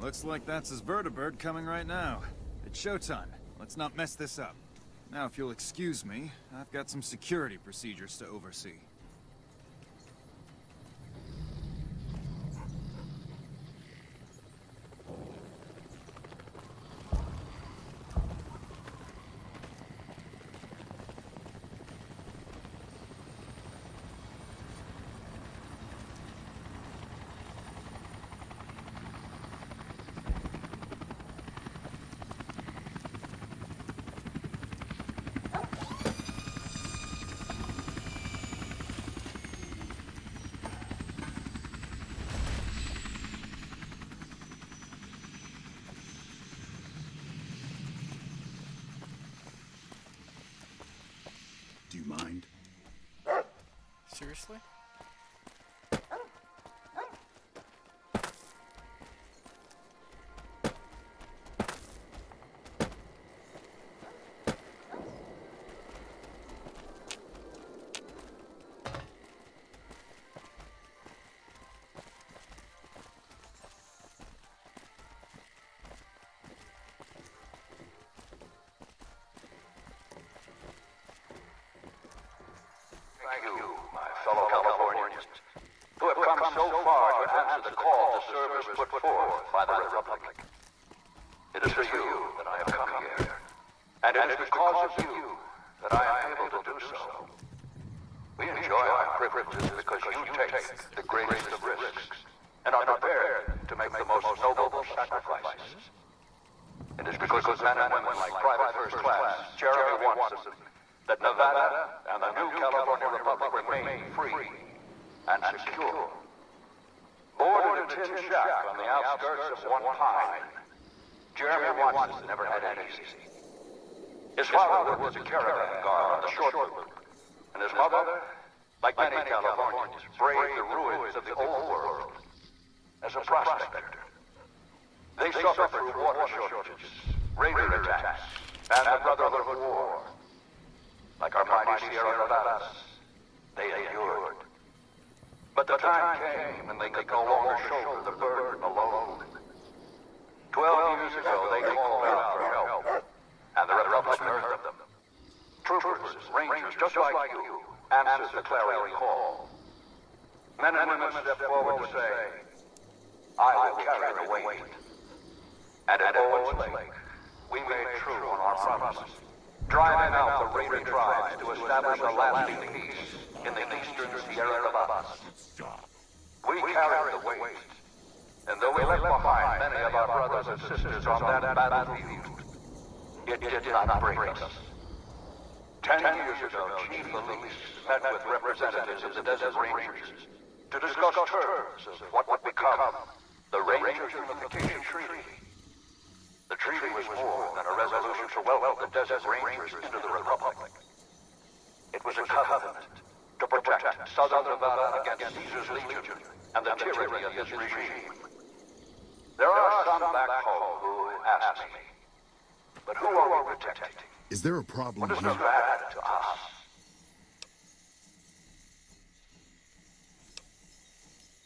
Looks like that's his vertibird coming right now. It's showtime. Let's not mess this up. Now, if you'll excuse me, I've got some security procedures to oversee. Seriously? Thank you, my fellow Californians, who have come so far to answer the call to service put forth by the Republic. It is for you that I have come here, and it is because of you that I am able to do so. We enjoy our privileges because you take the greatest of risks and are prepared to make the most noble sacrifices. It is because of men and women like Private First Class Jeremy Watson that Nevada and the new California Republic remain free and secure. Born in a tin shack on the outskirts of One Pine, Jeremy Watson never had it easy. His father was a caravan guard on the short loop, and his mother, like many Californians, braved the ruins of the old world as a prospector. They suffered through water shortages, raider attacks, and the Brotherhood War. Like our mighty Sierra Nevadas, they endured. But the time came when they could no longer shoulder the burden alone. 12 years ago, they called out for help, and the Republic heard them. Troopers, rangers, just like you, answered the clarion call. Men and women stepped forward to say, I will carry the weight. And at Owens Lake, we made true on our promise, driving out the raider tribes to establish a lasting peace in the eastern Sierra Nevadas. We carried the weight, and though we left behind many of our brothers and sisters on that battlefield, it did not break us. 10 years ago, Chief Elise met with representatives of the Desert Rangers to discuss terms of what would become the Rangers Unification Treaty. The treaty was more than a resolution to welcome the Desert Rangers into the Republic. It was a covenant to protect Southern Nevada against Caesar's Legion and the tyranny of his regime. There are some back home who ask me, but who are we protecting? Is there a problem What is here? Nevada to us?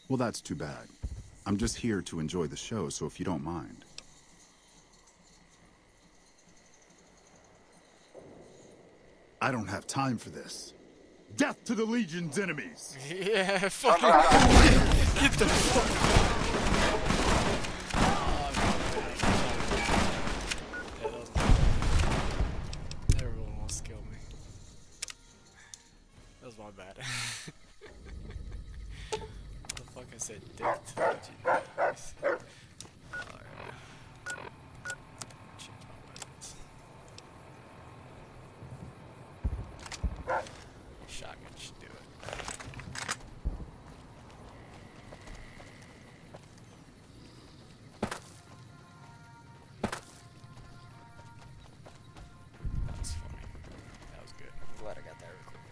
Well, that's too bad. I'm just here to enjoy the show, so if you don't mind. I don't have time for this. Death to the Legion's enemies! Yeah, fucking get the fuck. Everyone wants to kill me. That was my bad. What the fuck I said? Death to the Legion's enemies. Shotgun should do it. That was funny. That was good. I'm glad I got that recorded.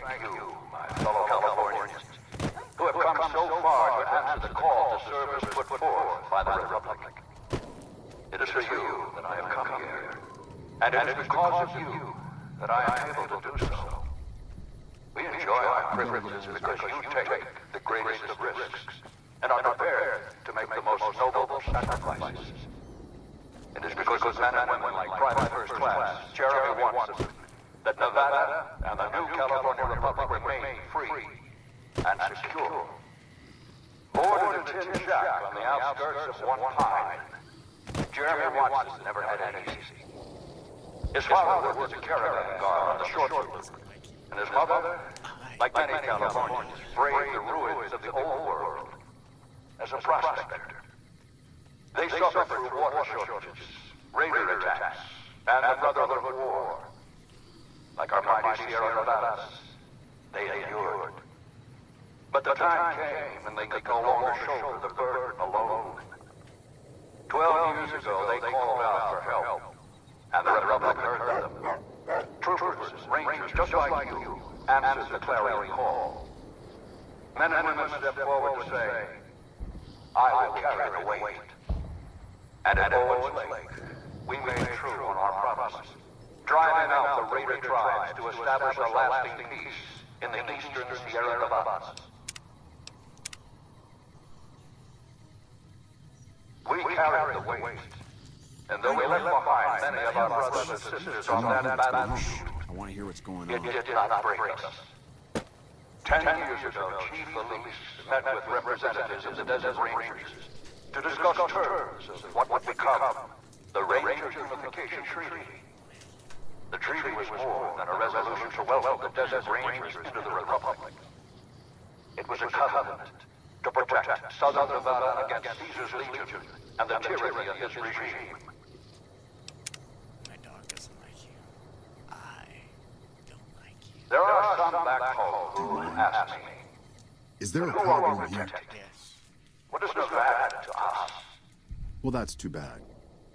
Thank you, my fellow Californians, who have come so far to answer the call to service put forth by the Republic. It is for you that I have come here, and it is because of you that I am able to do so. We enjoy our privileges because you take the greatest of risks and are prepared to make the most noble sacrifices. It is because of men and women like Private First Class Jeremy Watson that Nevada and the new California Republic remain free and secure. Born in a tin shack on the outskirts of One Pine, Jeremy Watson never had it easy. His father was a caravan guard on the short loop, and his mother, like many Californians, braved the ruins of the old world as a prospector. They suffered through water shortages, raider attacks, and the Brotherhood of War. Like our mighty Sierra Nevadas, they endured. But the time came when they could no longer shoulder the burden alone. 12 years ago, they called out for help, and the Republic heard them. Troopers, rangers, just like you, answered the clarion call. Men and women stepped forward to say, I will carry the weight. And at Owens Lake, we made true on our promise, driving out the raider tribes to establish a lasting peace in the eastern Sierra Nevadas. We carried the weight, and though we left behind many of our brothers and sisters on that battlefield, I want to hear what's going it on. did not break us. 10 years ago, Chief Elise met with representatives of the Desert Rangers to discuss terms of what would become the Ranger Unification Treaty. The treaty was more than a resolution to welcome the Desert Rangers into the Republic. It was a covenant to protect Southern Nevada against Caesar's Legion and the tyranny of his regime. My dog doesn't like you. I don't like you. There are some back home who ask me, Is there a who are problem we here? protecting? What does Nevada to us? Well, that's too bad.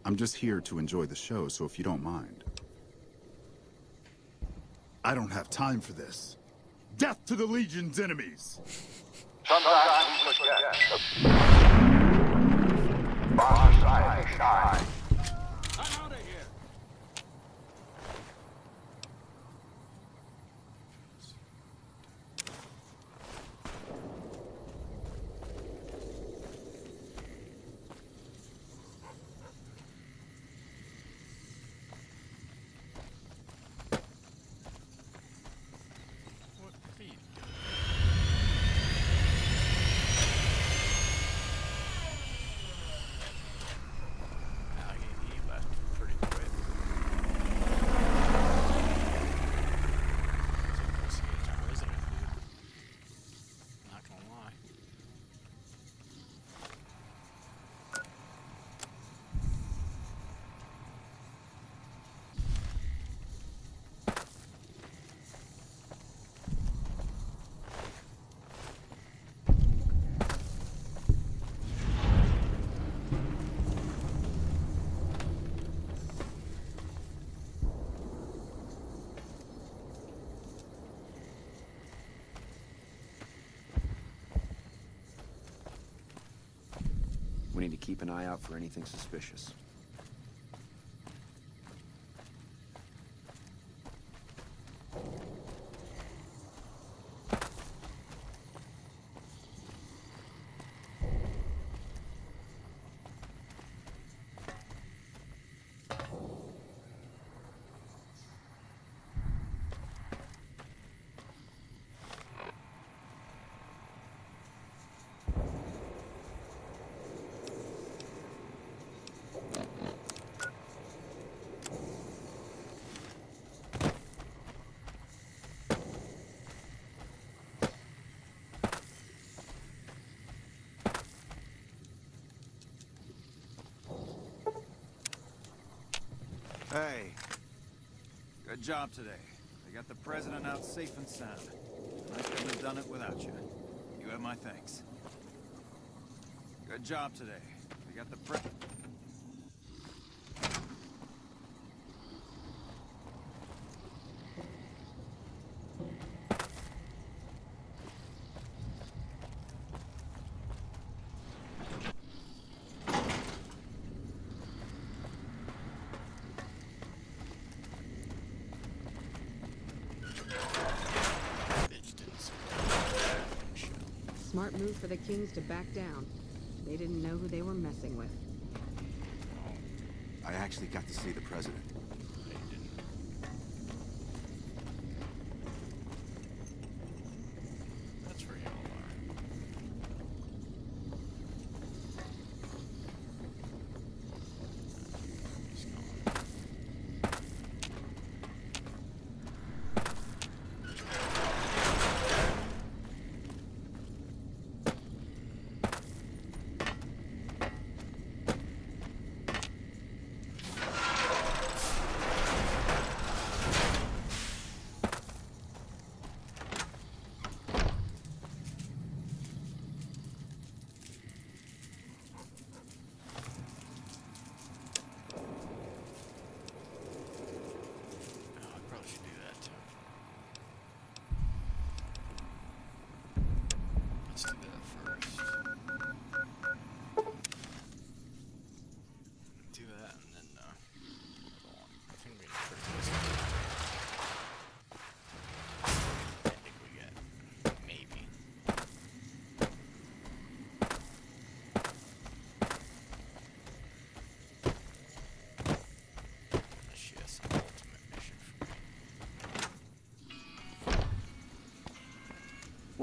I'm just here to enjoy the show, so if you don't mind. I don't have time for this. Death to the Legion's enemies! Sometimes we forget. Our society shines. I'm out of here. What are you doing? Now he left pretty quick. It's a pussy tower, isn't it, dude? Not gonna lie. We need to keep an eye out for anything suspicious. Hey. Good job today. They got the president out safe and sound. I couldn't have done it without you. You have my thanks. Good job today. They got the Smart move for the Kings to back down. They didn't know who they were messing with. I actually got to see the president. That's where y'all are. He's gone.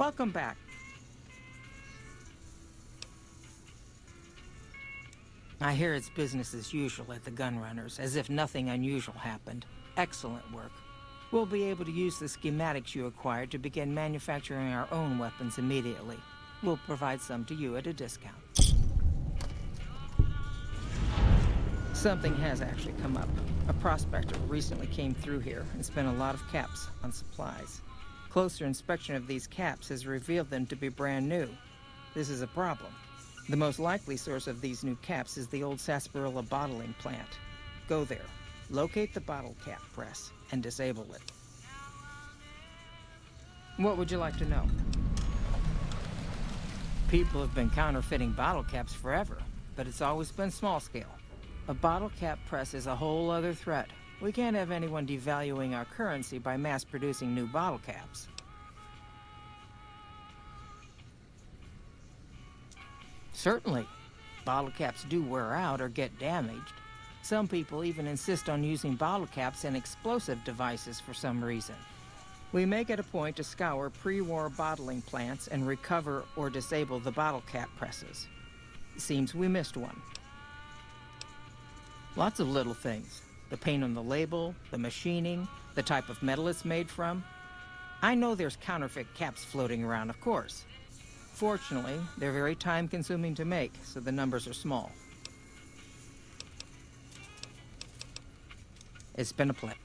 Welcome back. I hear it's business as usual at the Gunrunners, as if nothing unusual happened. Excellent work. We'll be able to use the schematics you acquired to begin manufacturing our own weapons immediately. We'll provide some to you at a discount. Something has actually come up. A prospector recently came through here and spent a lot of caps on supplies. Closer inspection of these caps has revealed them to be brand new. This is a problem. The most likely source of these new caps is the old sarsaparilla bottling plant. Go there, locate the bottle cap press, and disable it. What would you like to know? People have been counterfeiting bottle caps forever, but it's always been small scale. A bottle cap press is a whole other threat. We can't have anyone devaluing our currency by mass-producing new bottle caps. Certainly. Bottle caps do wear out or get damaged. Some people even insist on using bottle caps in explosive devices for some reason. We make it a point to scour pre-war bottling plants and recover or disable the bottle cap presses. Seems we missed one. Lots of little things. The paint on the label, the machining, the type of metal it's made from. I know there's counterfeit caps floating around, of course. Fortunately, they're very time-consuming to make, so the numbers are small. It's been a pleasure.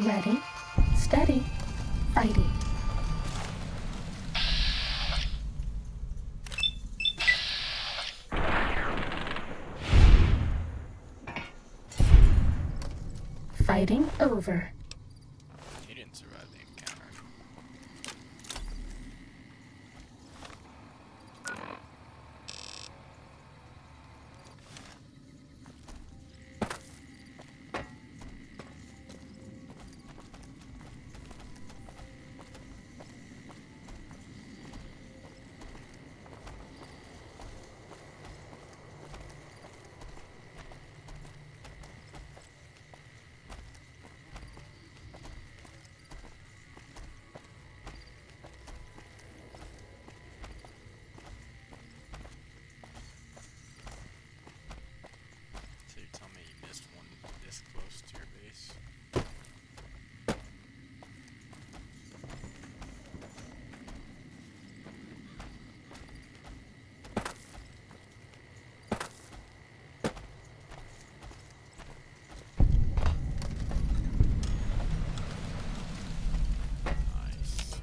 Ready, steady, fighting. Fighting over. He didn't survive the encounter. So you tell me you missed one this close to your base? Nice.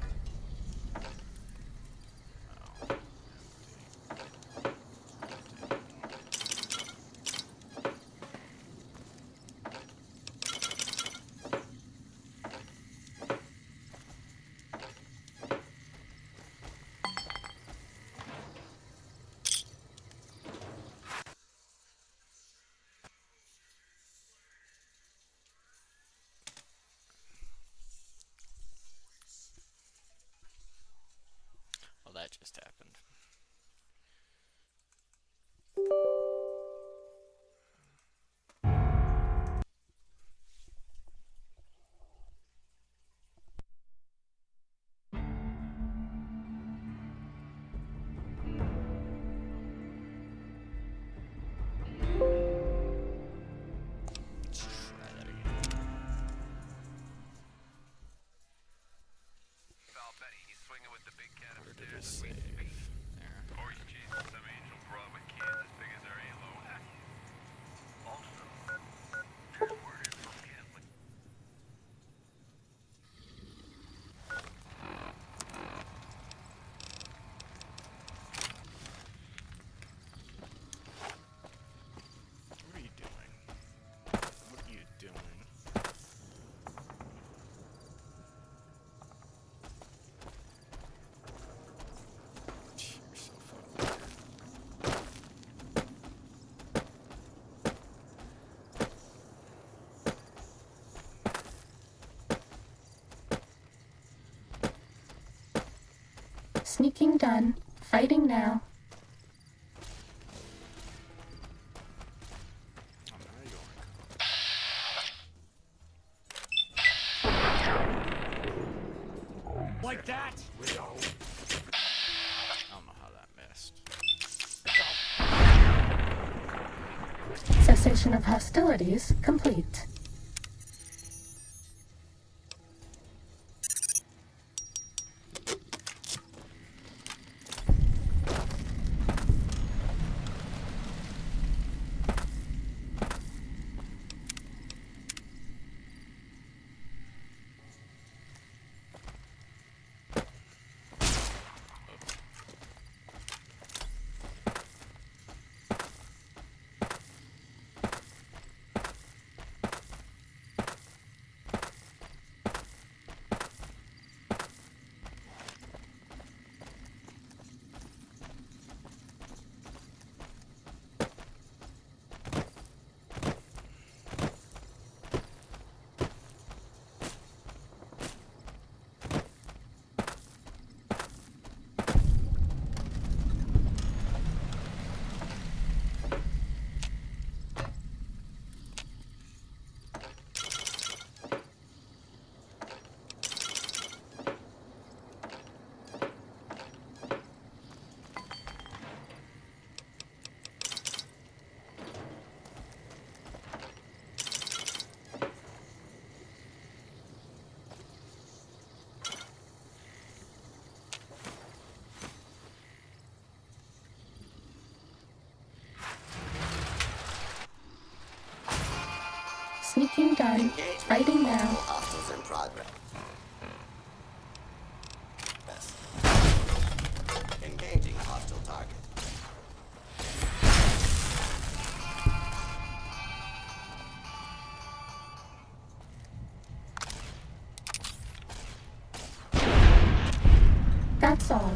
Well, that just happened. Sneaking done. Fighting now. Like that? I don't know how that missed. Cessation of hostilities complete. Sneaking done. Fighting now. Hostiles in progress. Engaging hostile target. That's all.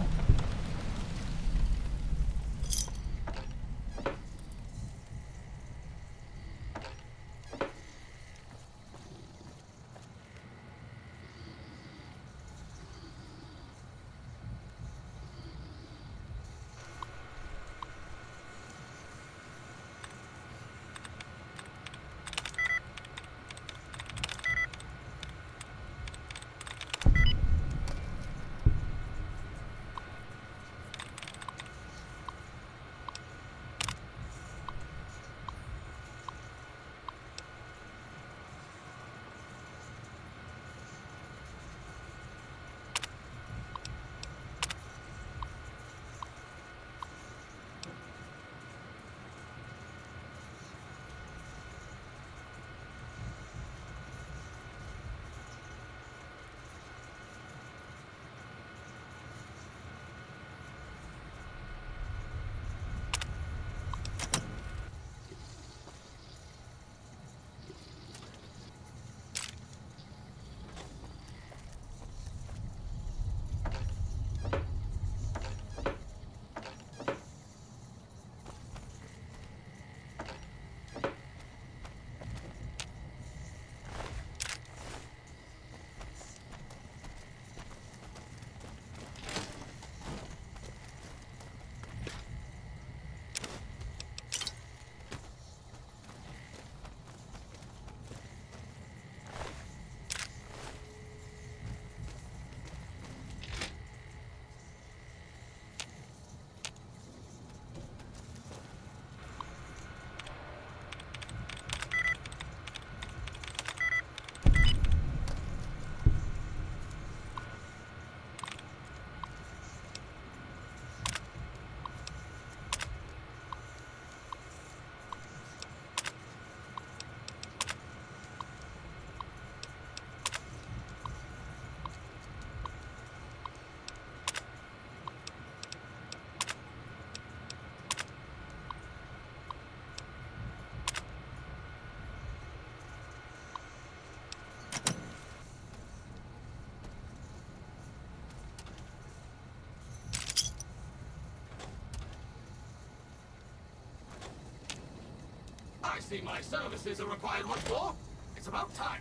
I see my services are required once more. It's about time.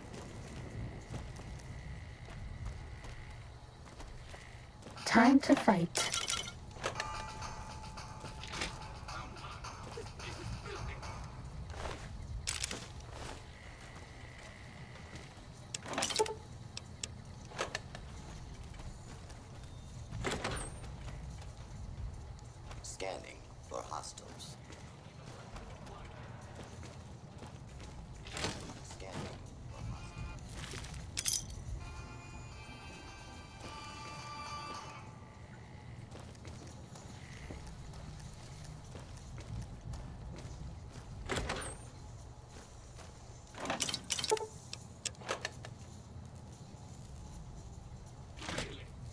Time to fight. Scanning for hostiles. Scanning for hostiles.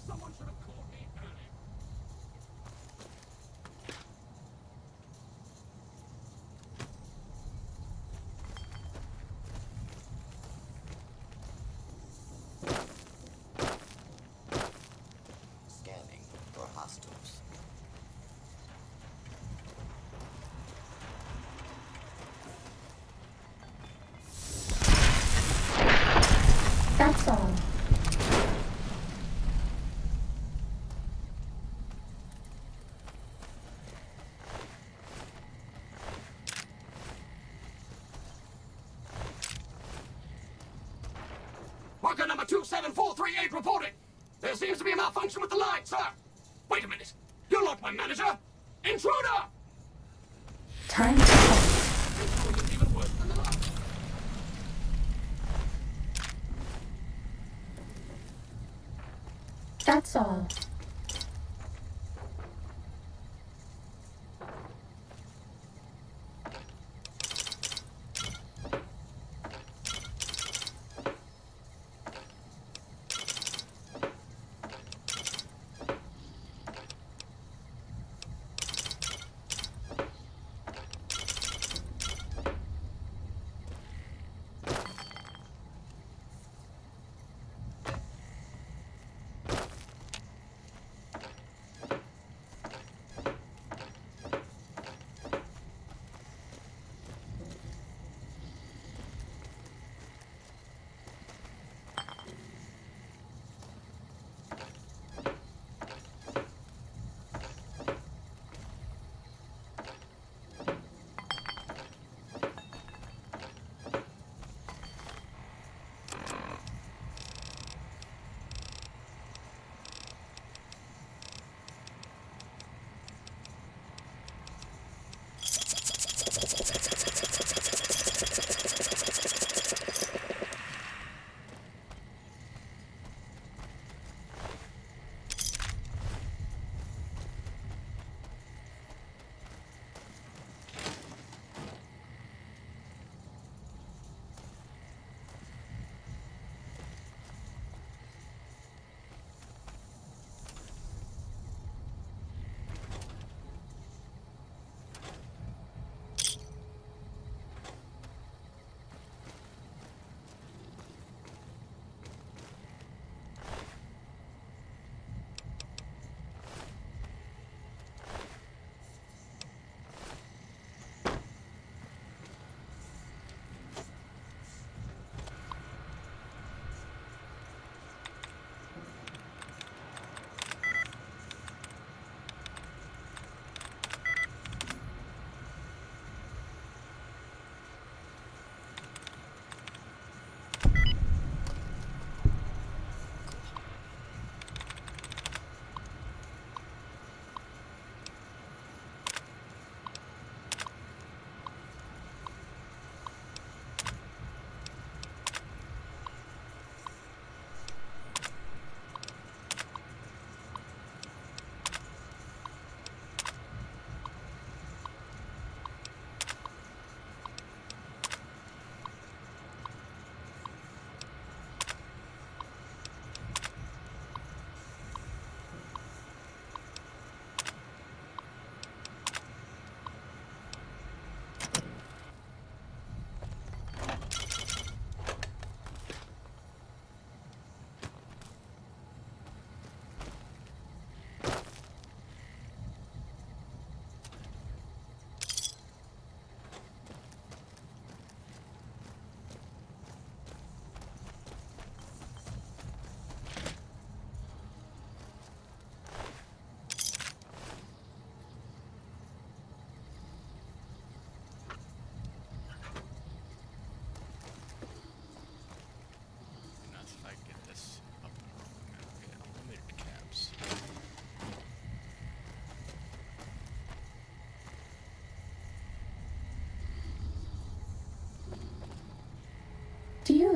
Someone should have called me earlier. Scanning for hostiles. That's all. Worker number 27438 reporting. There seems to be a malfunction with the line, sir. Wait a minute. You're not my manager. Intruder! Time to fight. Intruder is even worse than the last. That's all.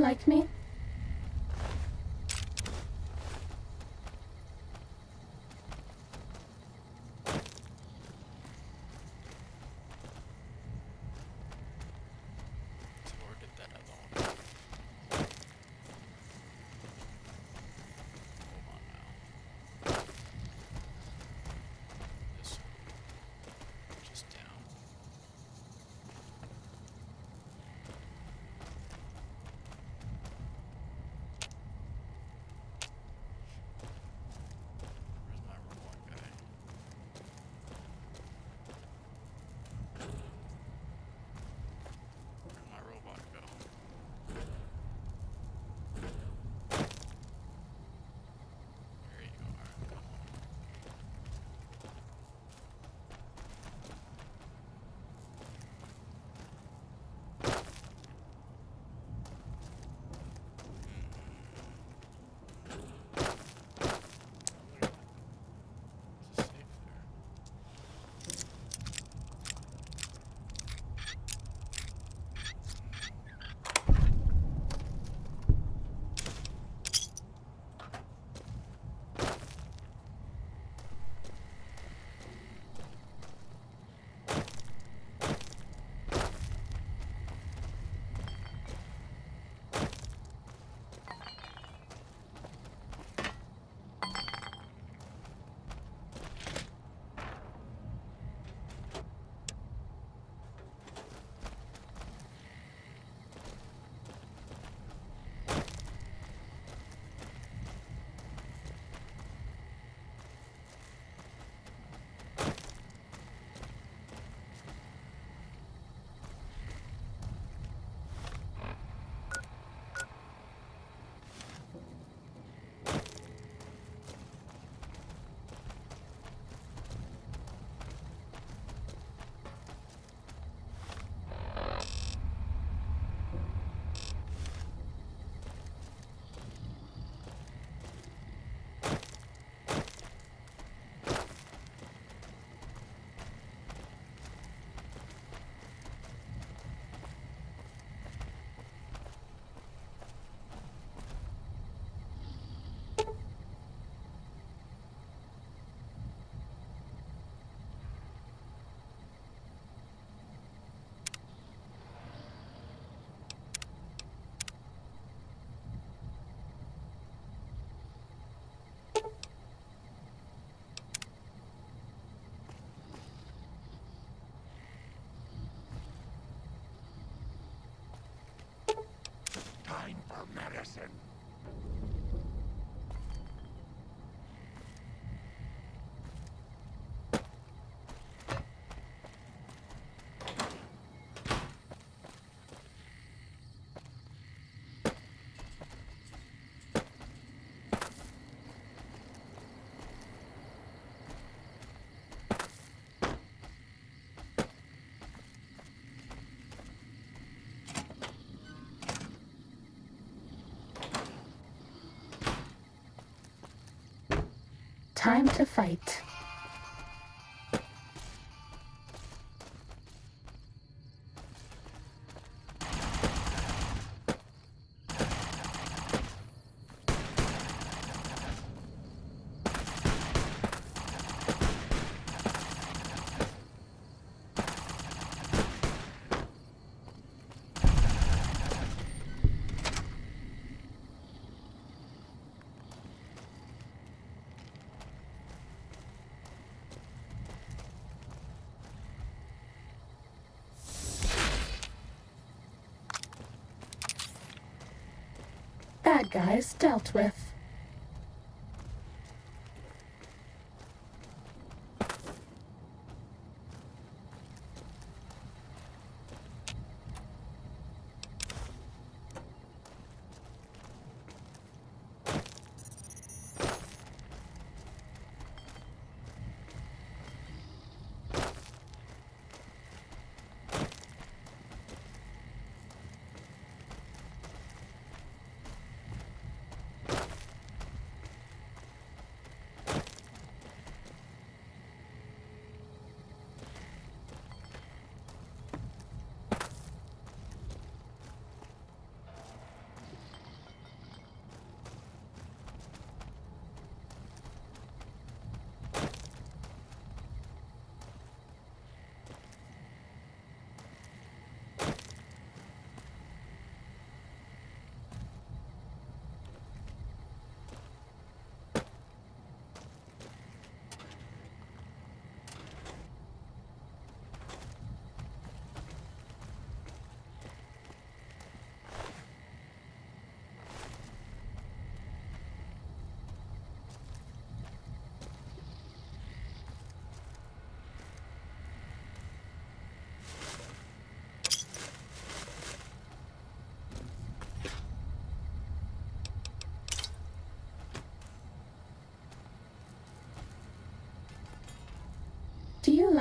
like me? So where did that other one go? Hold on now. This one. Just down. Where's my robot guy? Where'd my robot go? There you are. Come on. Is it safe there? Time for medicine. Time to fight. Bad guys dealt with.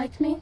like me?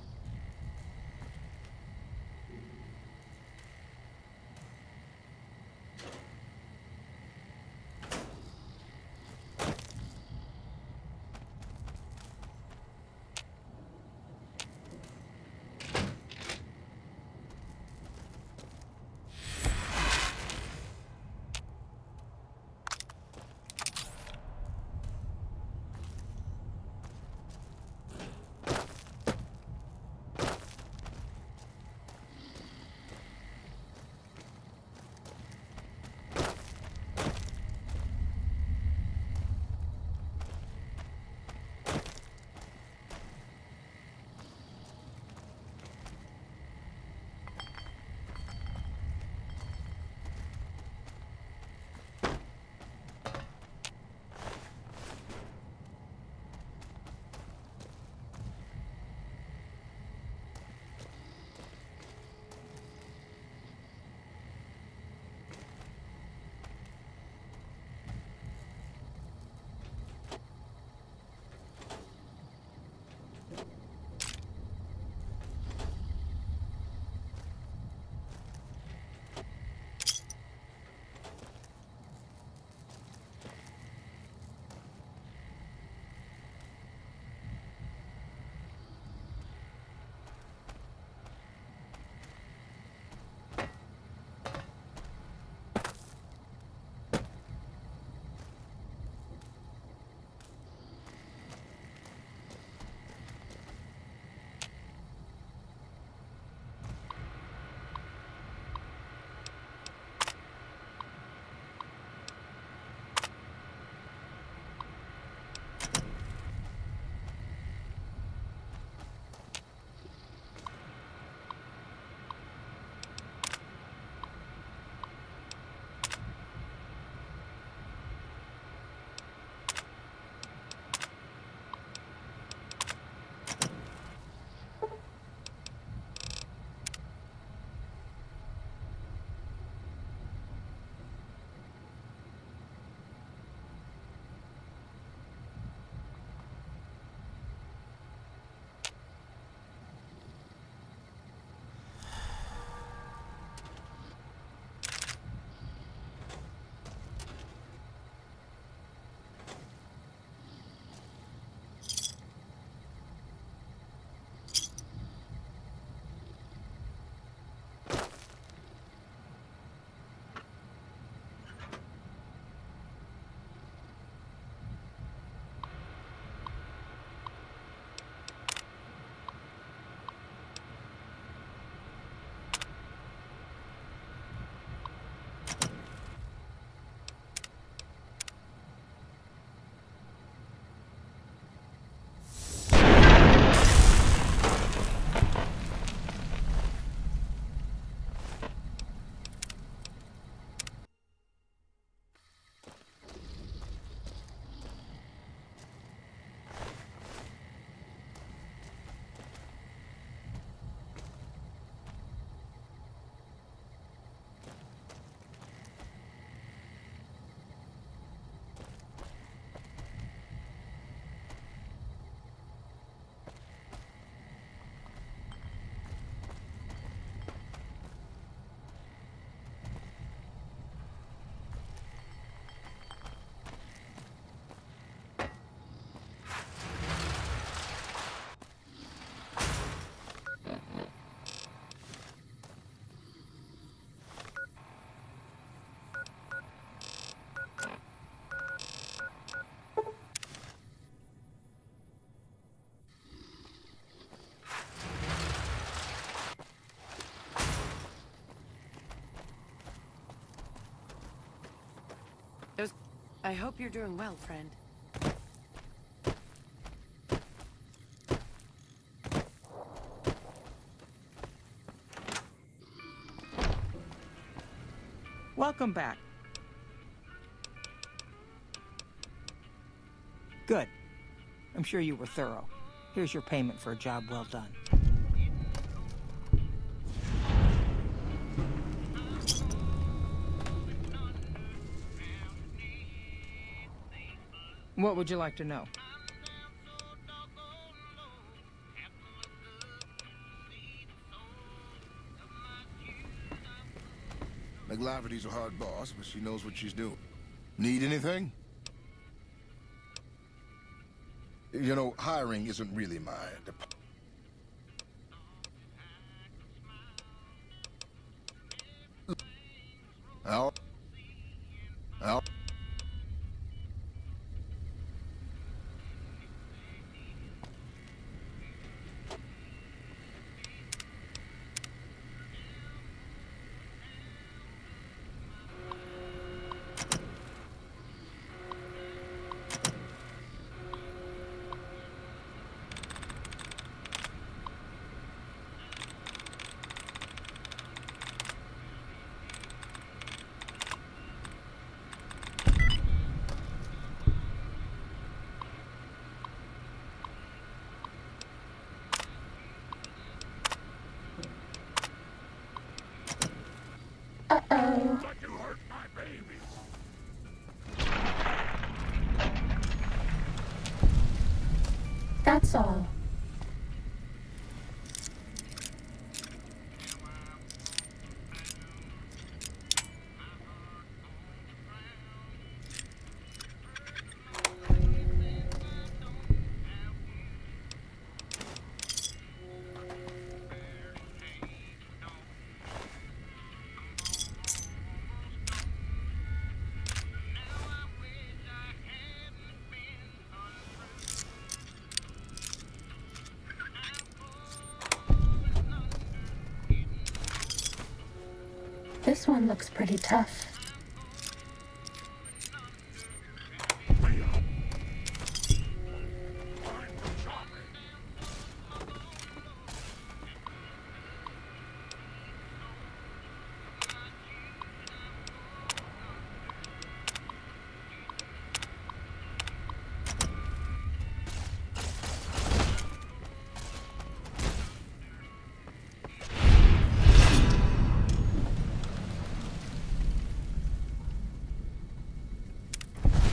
I hope you're doing well, friend. Welcome back. Good. I'm sure you were thorough. Here's your payment for a job well done. What would you like to know? Glavity's a hard boss, but she knows what she's doing. Need anything? You know, hiring isn't really my department. Al? Uh-oh. That's all. This one looks pretty tough.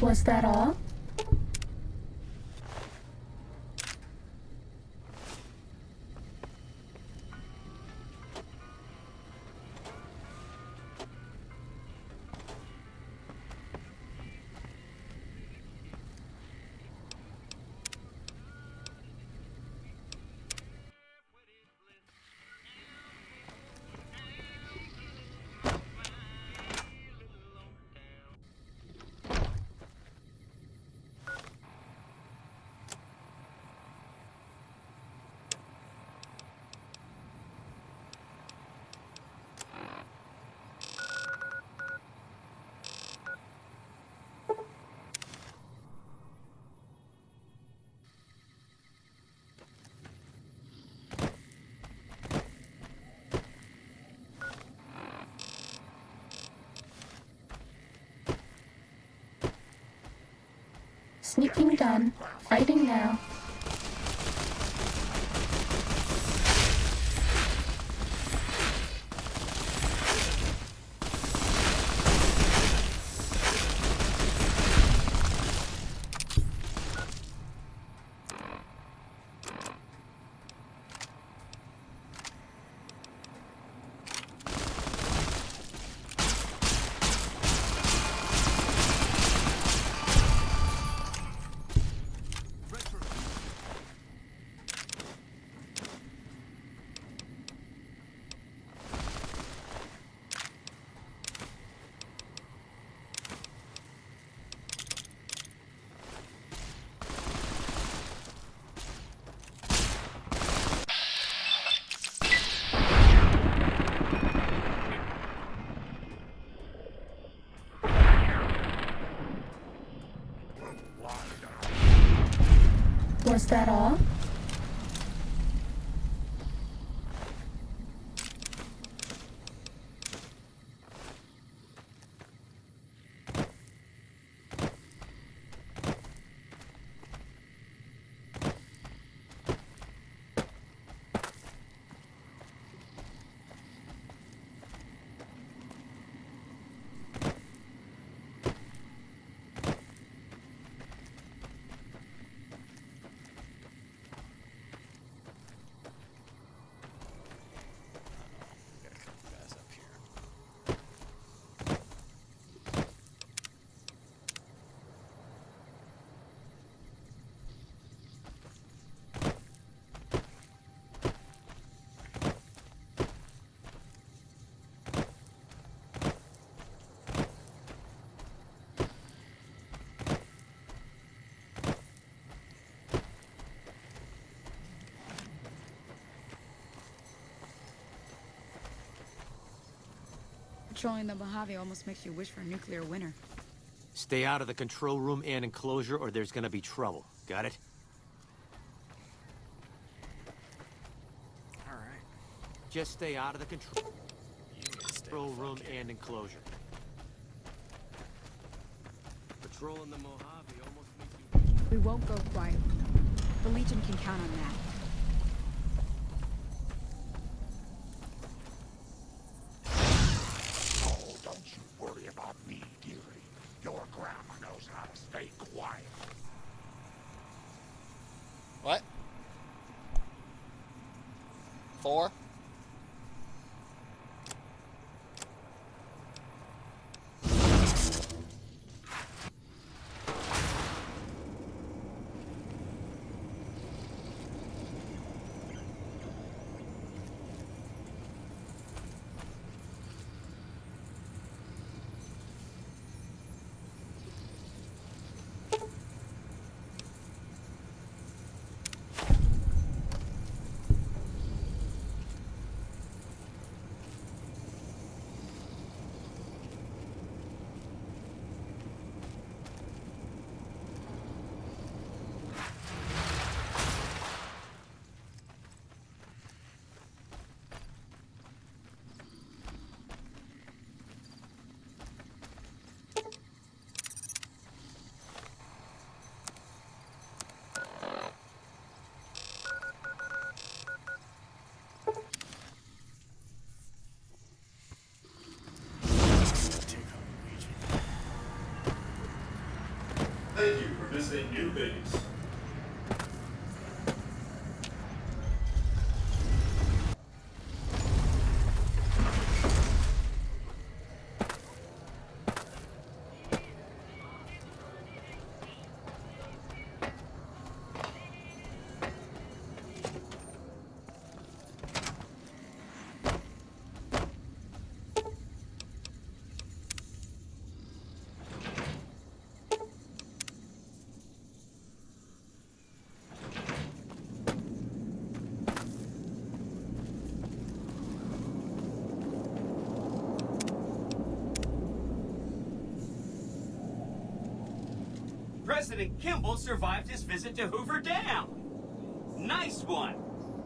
Was that all? Sneaking done. Fighting now. Was that all? Patrolling the Mojave almost makes you wish for a nuclear winter. Stay out of the control room and enclosure, or there's gonna be trouble. Got it? All right. Just stay out of the control room and enclosure. Patrolling the Mojave almost makes you... We won't go quiet. The Legion can count on that. Oh, don't you worry about me, dearie. Your grandma knows how to stay quiet. What? 4? Thank you for visiting New Vegas. President Kimball survived his visit to Hoover Dam. Nice one.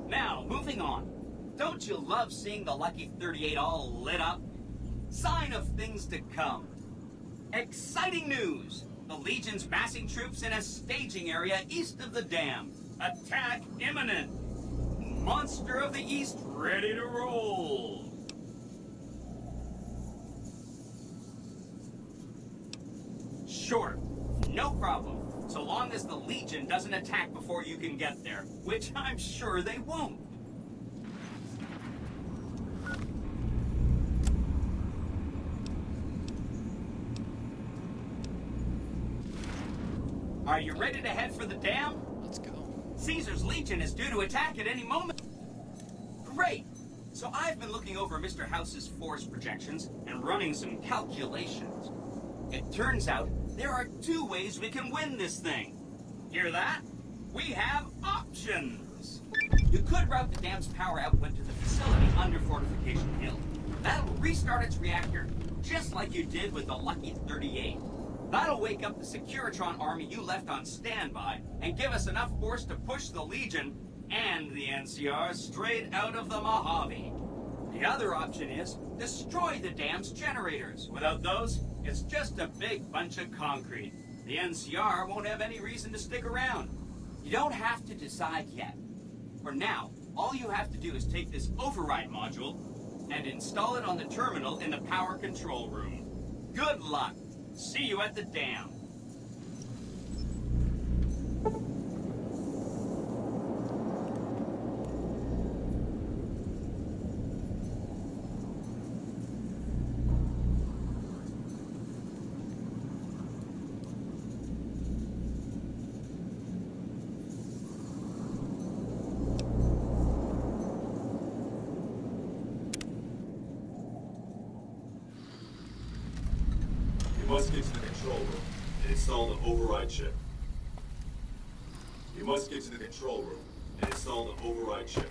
Now, moving on. Don't you love seeing the Lucky 38 all lit up? Sign of things to come. Exciting news! The Legion's massing troops in a staging area east of the dam. Attack imminent. Monster of the East ready to roll. Sure. No problem, so long as the Legion doesn't attack before you can get there, which I'm sure they won't. Are you ready to head for the dam? Let's go. Caesar's Legion is due to attack at any moment. Great! So I've been looking over Mr. House's force projections and running some calculations. It turns out there are 2 ways we can win this thing. Hear that? We have options. You could route the dam's power output to the facility under Fortification Hill. That'll restart its reactor, just like you did with the Lucky 38. That'll wake up the Securitron army you left on standby and give us enough force to push the Legion and the NCR straight out of the Mojave. The other option is destroy the dam's generators. Without those, it's just a big bunch of concrete. The NCR won't have any reason to stick around. You don't have to decide yet. For now, all you have to do is take this override module and install it on the terminal in the power control room. Good luck. See you at the dam. You must get to the control room and install the override chip. You must get to the control room and install the override chip.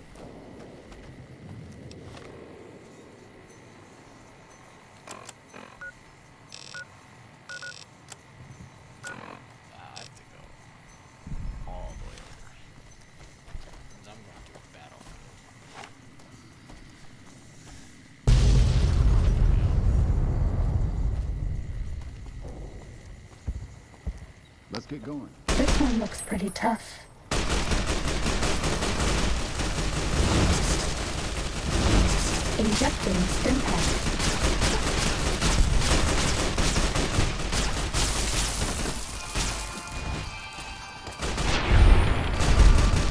Let's get going. This one looks pretty tough. Injecting Stimpack.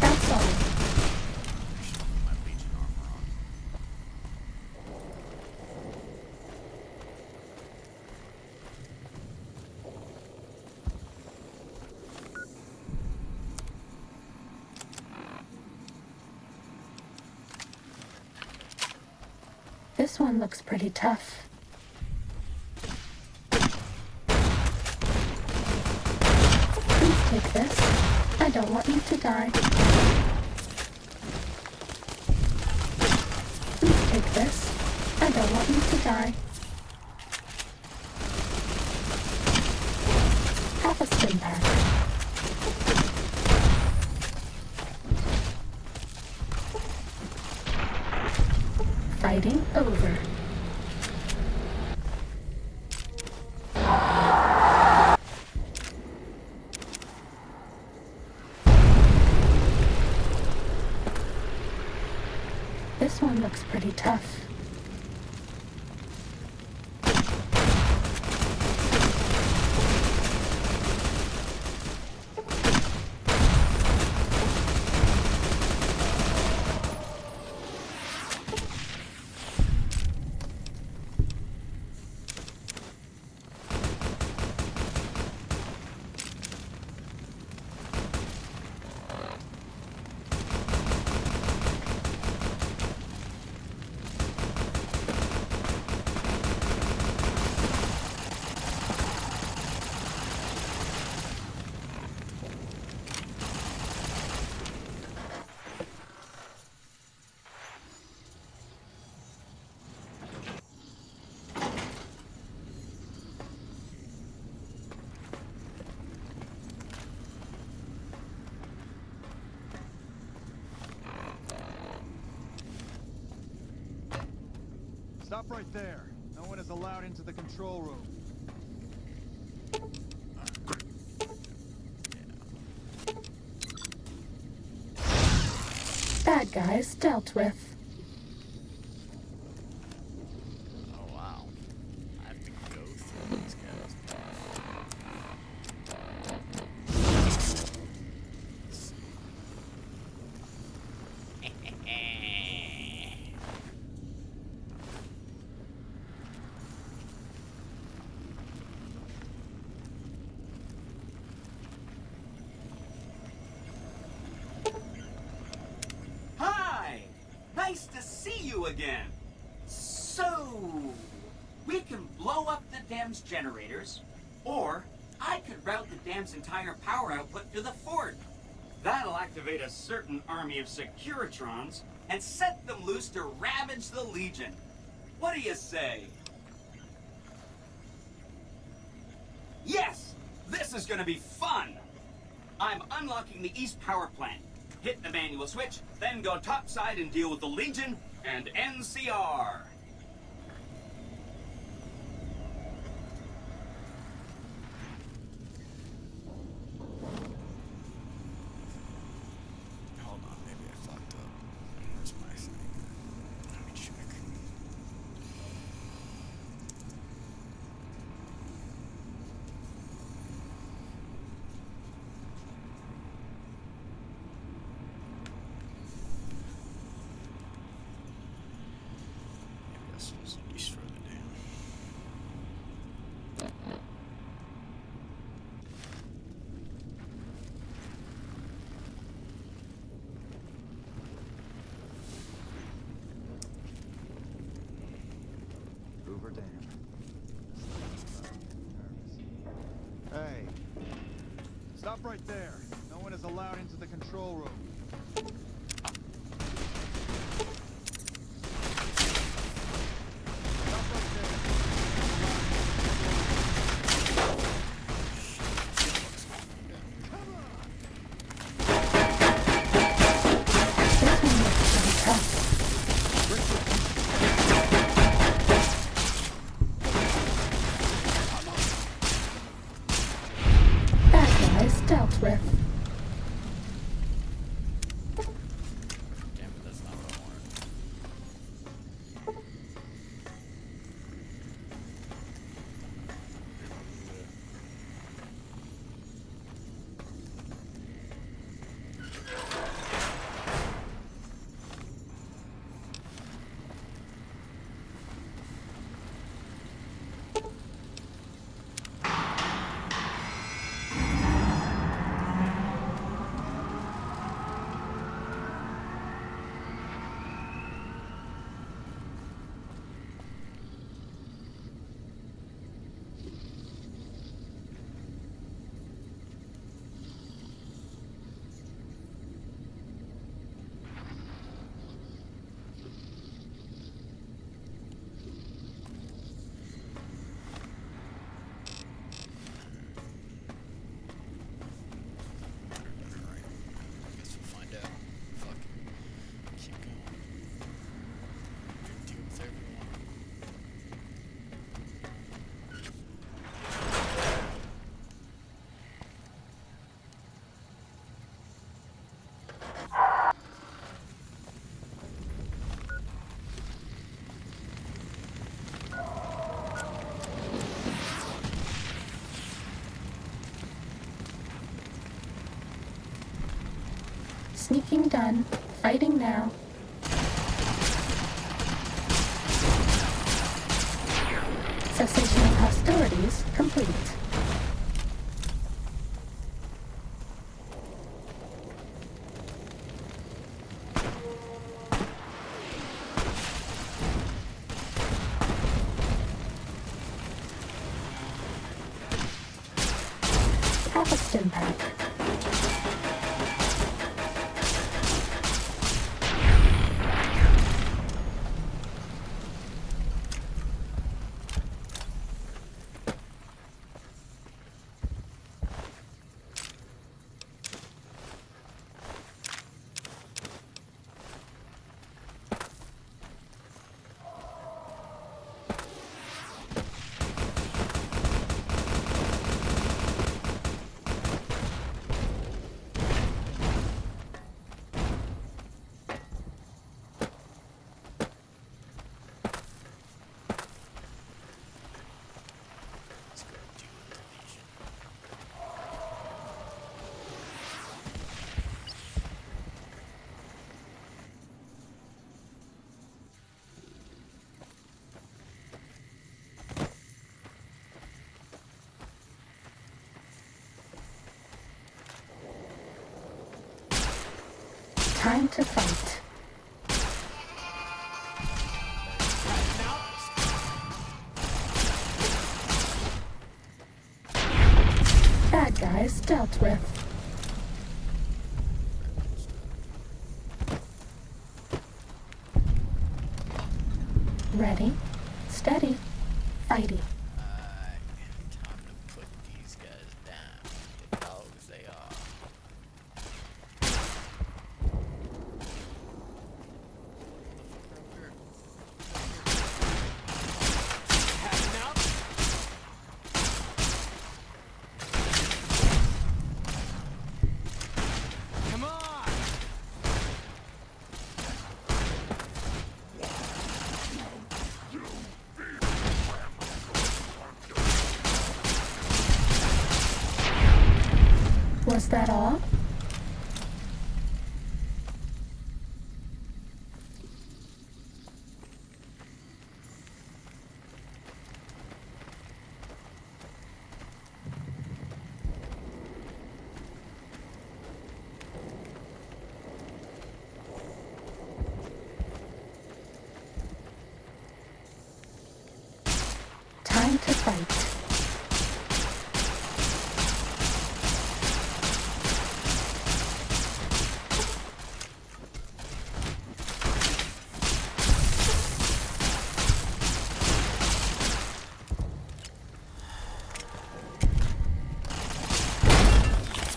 That's all. This one looks pretty tough. Please take this. I don't want you to die. Please take this. I don't want you to die. Half a Stimpack. Fighting over. This one looks pretty tough. Stop right there. No one is allowed into the control room. Bad guys dealt with. Oh wow. I have to go through these guys. Hi! Nice to see you again. So, we can blow up the dam's generators, or I could route the dam's entire power output to the fort. That'll activate a certain army of Securitrons and set them loose to ravage the Legion. What do you say? Yes! This is gonna be fun! I'm unlocking the East Power Plant. Hit the manual switch, then go topside and deal with the Legion and NCR. Hold on, maybe I fucked up. Where's my thing? Let me check. Maybe I was supposed to destroy the dam. Hoover Dam. Hey. Stop right there. No one is allowed into the control room. Stop right there. Bad with. Damn it, that's not what I wanted. Sneaking done. Fighting now. Cessation of hostilities complete. Have a stim pack. Time to fight. Bad guys dealt with. Ready, steady, fighty. Time to put these guys down. The dogs they are. Come on! Was that all? Time to fight.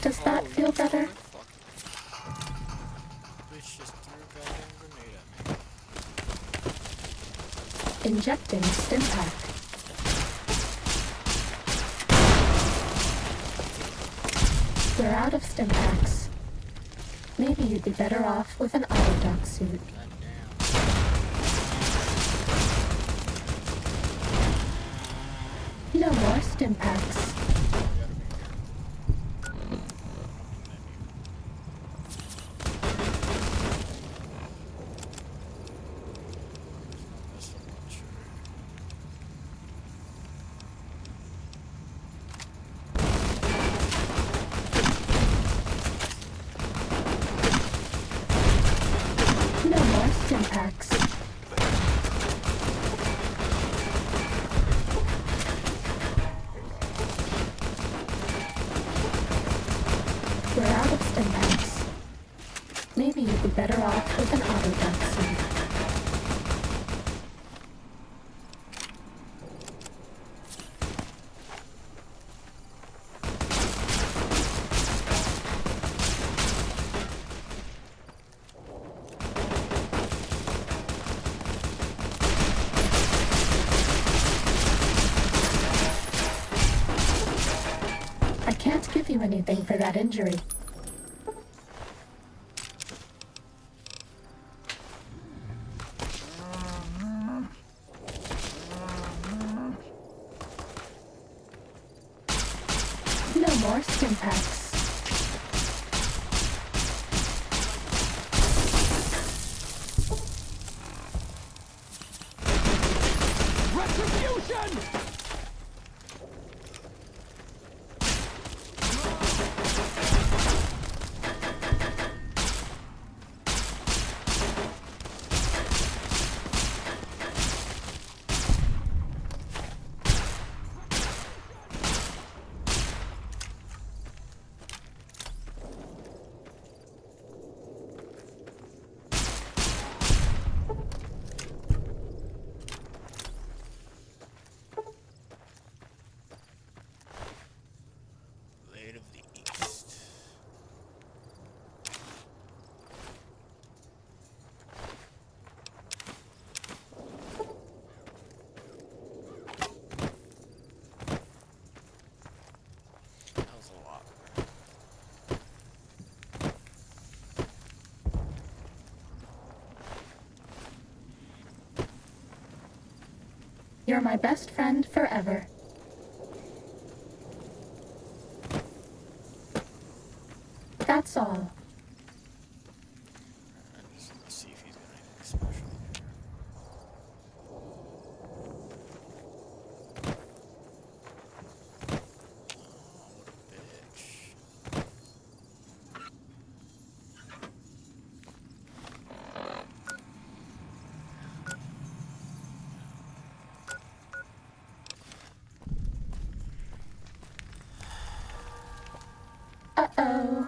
Does that feel better? Bitch just threw a goddamn grenade at me. Injecting stim pack. We're out of stim packs. Maybe you'd be better off with an autodoc suit. No more stim packs. No more stim packs. We're out of stim packs. Maybe you'd be better off with an autodoc suit. I can't give you anything for that injury. No more stim packs. Retribution! Blade of the East. That was a lot. You're my best friend forever. That's all. Let's see if he's got anything special. Oh, what a bitch. Uh-oh.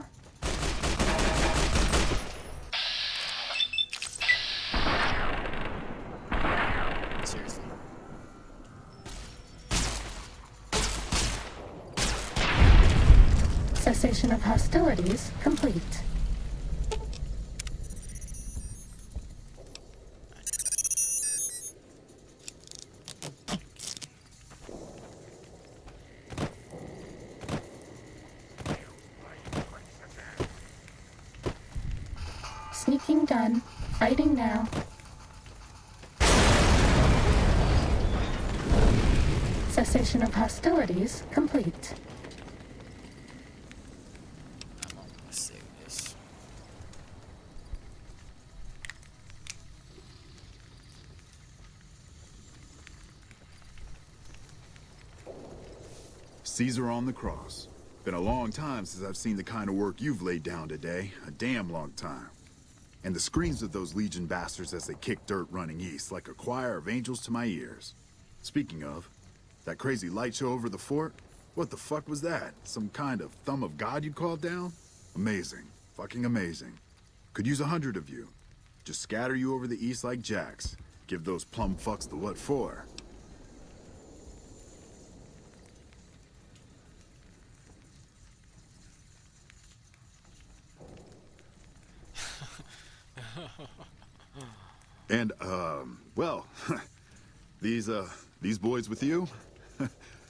Seriously. Cessation of hostilities complete. Sneaking done. Fighting now. Cessation of hostilities complete. I'm not gonna save this. Caesar on the cross. Been a long time since I've seen the kind of work you've laid down today. A damn long time. And the screams of those Legion bastards as they kick dirt running east like a choir of angels to my ears. Speaking of, that crazy light show over the fort? What the fuck was that? Some kind of thumb of God you called down? Amazing. Fucking amazing. Could use 100 of you. Just scatter you over the east like jacks. Give those plum fucks the what for. And, well, these boys with you?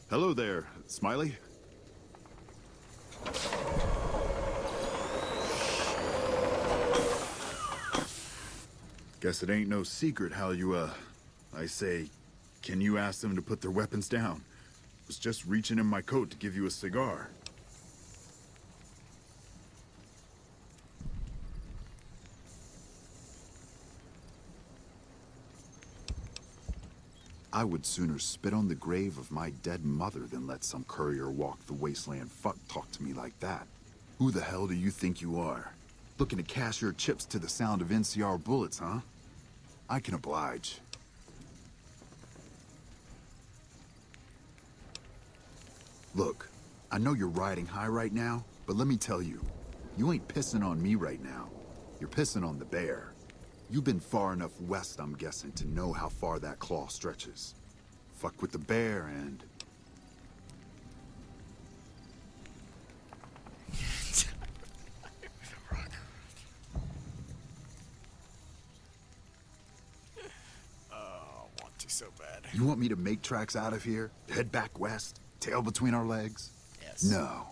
Hello there, Smiley. Guess it ain't no secret how you, I say, can you ask them to put their weapons down? Was just reaching in my coat to give you a cigar. I would sooner spit on the grave of my dead mother than let some courier walk the wasteland fuck talk to me like that. Who the hell do you think you are? Looking to cash your chips to the sound of NCR bullets, huh? I can oblige. Look, I know you're riding high right now, but let me tell you, you ain't pissing on me right now. You're pissing on the bear. You've been far enough west, I'm guessing, to know how far that claw stretches. Fuck with the bear and... Oh, want to so bad. You want me to make tracks out of here? Head back west? Tail between our legs? Yes. No.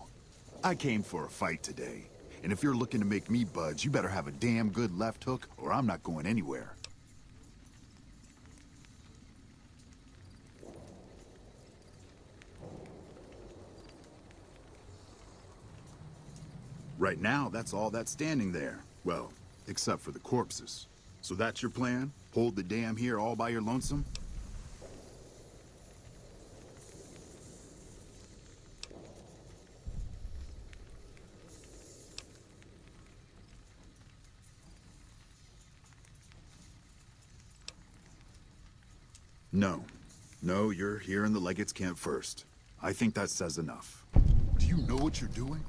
I came for a fight today. And if you're looking to make me budge, you better have a damn good left hook, or I'm not going anywhere. Right now, that's all that's standing there. Well, except for the corpses. So that's your plan? Hold the dam here all by your lonesome? No. No, you're here in the Legates camp first. I think that says enough. Do you know what you're doing?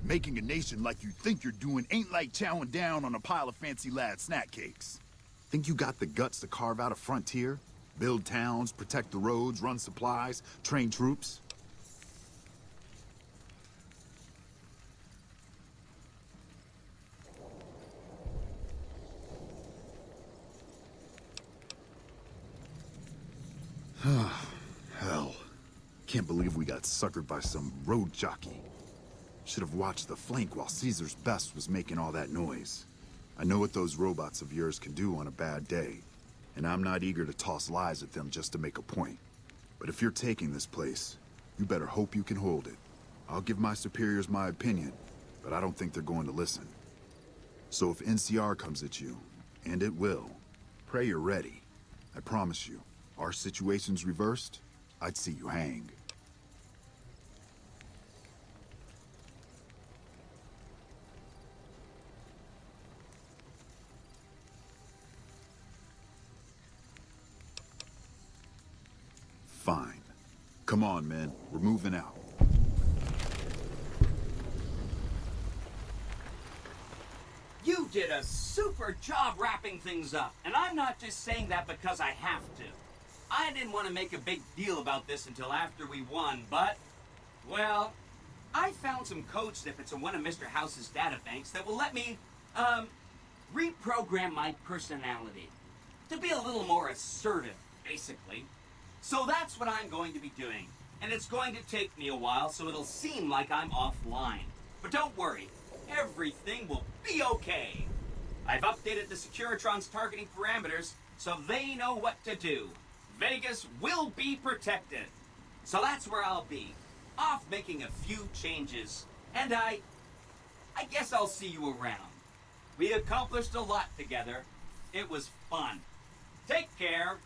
Making a nation like you think you're doing ain't like chowing down on a pile of fancy lad snack cakes. Think you got the guts to carve out a frontier? Build towns, protect the roads, run supplies, train troops? Hell. Can't believe we got suckered by some road jockey. Should have watched the flank while Caesar's best was making all that noise. I know what those robots of yours can do on a bad day, and I'm not eager to toss lies at them just to make a point. But if you're taking this place, you better hope you can hold it. I'll give my superiors my opinion, but I don't think they're going to listen. So if NCR comes at you, and it will, pray you're ready. I promise you, our situation's reversed, I'd see you hang. Fine. Come on, men. We're moving out. You did a super job wrapping things up, and I'm not just saying that because I have to. I didn't want to make a big deal about this until after we won, but, well, I found some code snippets in one of Mr. House's databanks that will let me, reprogram my personality to be a little more assertive, basically. So that's what I'm going to be doing, and it's going to take me a while, so it'll seem like I'm offline. But don't worry, everything will be okay. I've updated the Securitron's targeting parameters, so they know what to do. Vegas will be protected. So that's where I'll be, off making a few changes. And I guess I'll see you around. We accomplished a lot together. It was fun. Take care.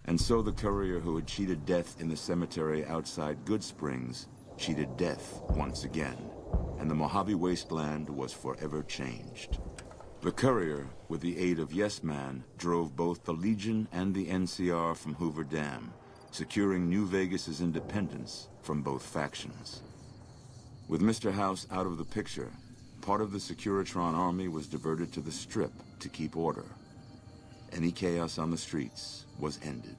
And so the courier who had cheated death in the cemetery outside Goodsprings cheated death once again, and the Mojave Wasteland was forever changed. The courier, with the aid of Yes Man, drove both the Legion and the NCR from Hoover Dam, securing New Vegas's independence from both factions. With Mr. House out of the picture, part of the Securitron army was diverted to the Strip to keep order. Any chaos on the streets was ended.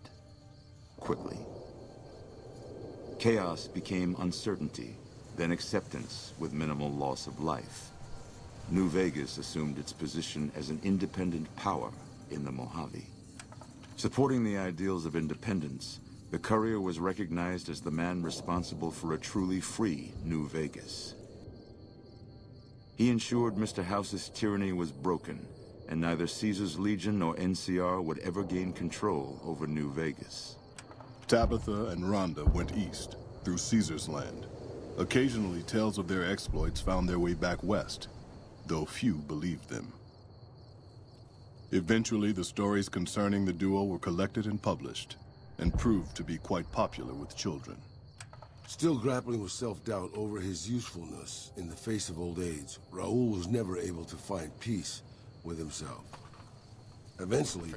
Quickly. Chaos became uncertainty, then acceptance with minimal loss of life. New Vegas assumed its position as an independent power in the Mojave. Supporting the ideals of independence, the courier was recognized as the man responsible for a truly free New Vegas. He ensured Mr. House's tyranny was broken, and neither Caesar's Legion nor NCR would ever gain control over New Vegas. Tabitha and Rhonda went east, through Caesar's land. Occasionally, tales of their exploits found their way back west, though few believed them. Eventually, the stories concerning the duo were collected and published, and proved to be quite popular with children. Still grappling with self-doubt over his usefulness in the face of old age, Raul was never able to find peace with himself. Eventually,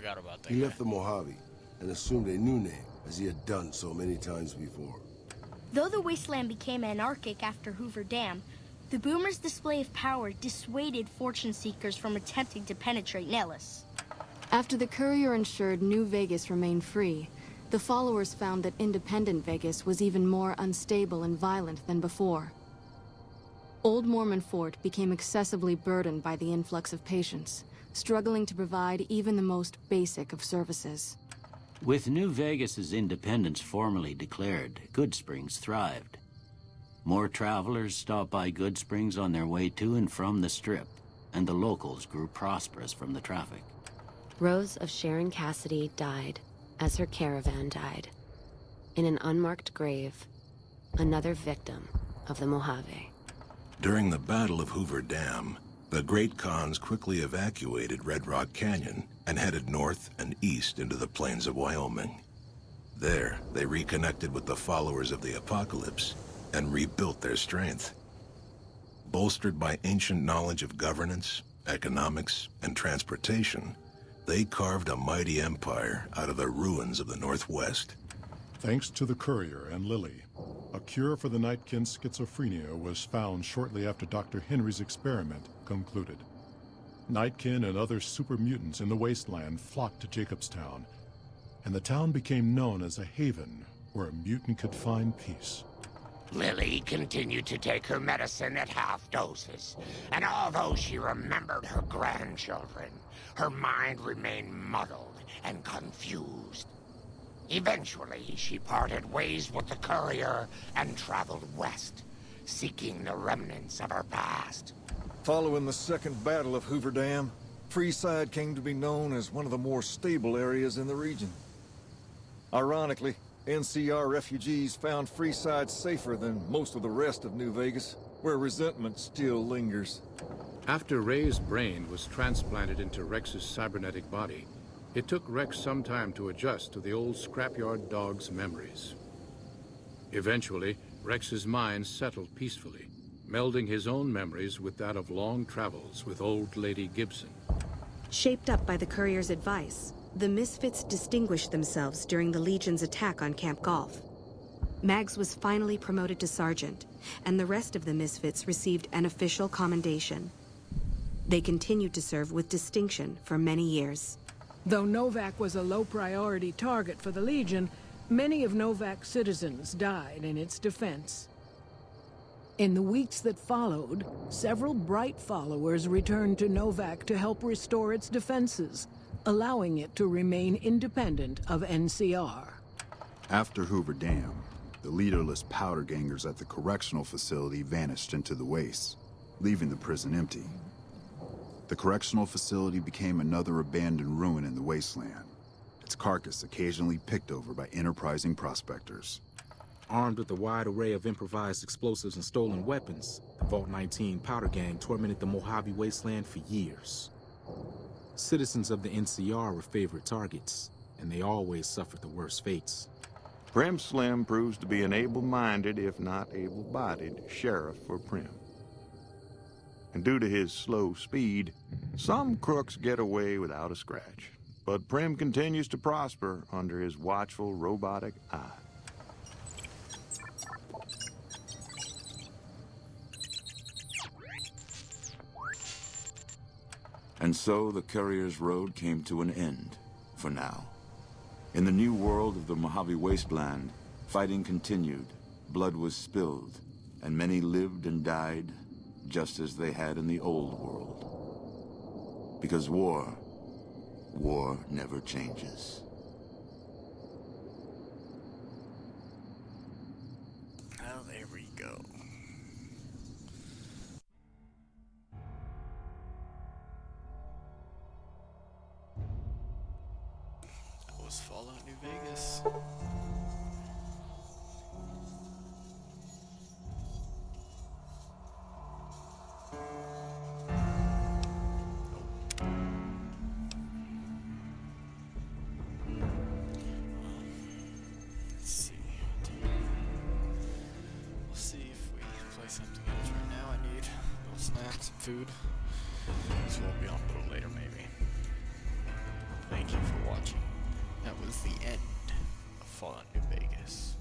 he left the Mojave and assumed a new name, as he had done so many times before. Though the wasteland became anarchic after Hoover Dam, the Boomers' display of power dissuaded fortune seekers from attempting to penetrate Nellis. After the Courier ensured New Vegas remained free, the followers found that independent Vegas was even more unstable and violent than before. Old Mormon Fort became excessively burdened by the influx of patients, struggling to provide even the most basic of services. With New Vegas's independence formally declared, Goodsprings thrived. More travelers stopped by Goodsprings on their way to and from the Strip, and the locals grew prosperous from the traffic. Rose of Sharon Cassidy died as her caravan died. In an unmarked grave, another victim of the Mojave. During the Battle of Hoover Dam, the Great Khans quickly evacuated Red Rock Canyon and headed north and east into the plains of Wyoming. There, they reconnected with the followers of the Apocalypse and rebuilt their strength. Bolstered by ancient knowledge of governance, economics, and transportation, they carved a mighty empire out of the ruins of the Northwest. Thanks to the Courier and Lily, a cure for the Nightkin schizophrenia was found shortly after Dr. Henry's experiment concluded. Nightkin and other super mutants in the wasteland flocked to Jacobstown, and the town became known as a haven where a mutant could find peace. Lily continued to take her medicine at half doses, and although she remembered her grandchildren, her mind remained muddled and confused. Eventually, she parted ways with the Courier and traveled west, seeking the remnants of her past. Following the Second Battle of Hoover Dam, Freeside came to be known as one of the more stable areas in the region. Ironically, NCR refugees found Freeside safer than most of the rest of New Vegas, where resentment still lingers. After Ray's brain was transplanted into Rex's cybernetic body, it took Rex some time to adjust to the old scrapyard dog's memories. Eventually, Rex's mind settled peacefully, melding his own memories with that of long travels with Old Lady Gibson. Shaped up by the Courier's advice, the Misfits distinguished themselves during the Legion's attack on Camp Golf. Mags was finally promoted to sergeant, and the rest of the Misfits received an official commendation. They continued to serve with distinction for many years. Though Novak was a low-priority target for the Legion, many of Novak's citizens died in its defense. In the weeks that followed, several bright followers returned to Novak to help restore its defenses, allowing it to remain independent of NCR. After Hoover Dam, the leaderless powder gangers at the correctional facility vanished into the wastes, leaving the prison empty. The correctional facility became another abandoned ruin in the wasteland, its carcass occasionally picked over by enterprising prospectors. Armed with a wide array of improvised explosives and stolen weapons, the Vault 19 powder gang tormented the Mojave wasteland for years. Citizens of the NCR were favorite targets, and they always suffered the worst fates. Prim Slim proves to be an able-minded, if not able-bodied, sheriff for Prim. And due to his slow speed, some crooks get away without a scratch. But Prim continues to prosper under his watchful, robotic eye. And so the Courier's road came to an end, for now. In the new world of the Mojave Wasteland, fighting continued, blood was spilled, and many lived and died just as they had in the old world. Because war never changes. Oh, there we go. Fallout New Vegas. Let's see. We'll see if we play something else right now. I need a little snacks, some food. This won't be on a little later, maybe. Thank you for watching. That was the end of Fallout New Vegas.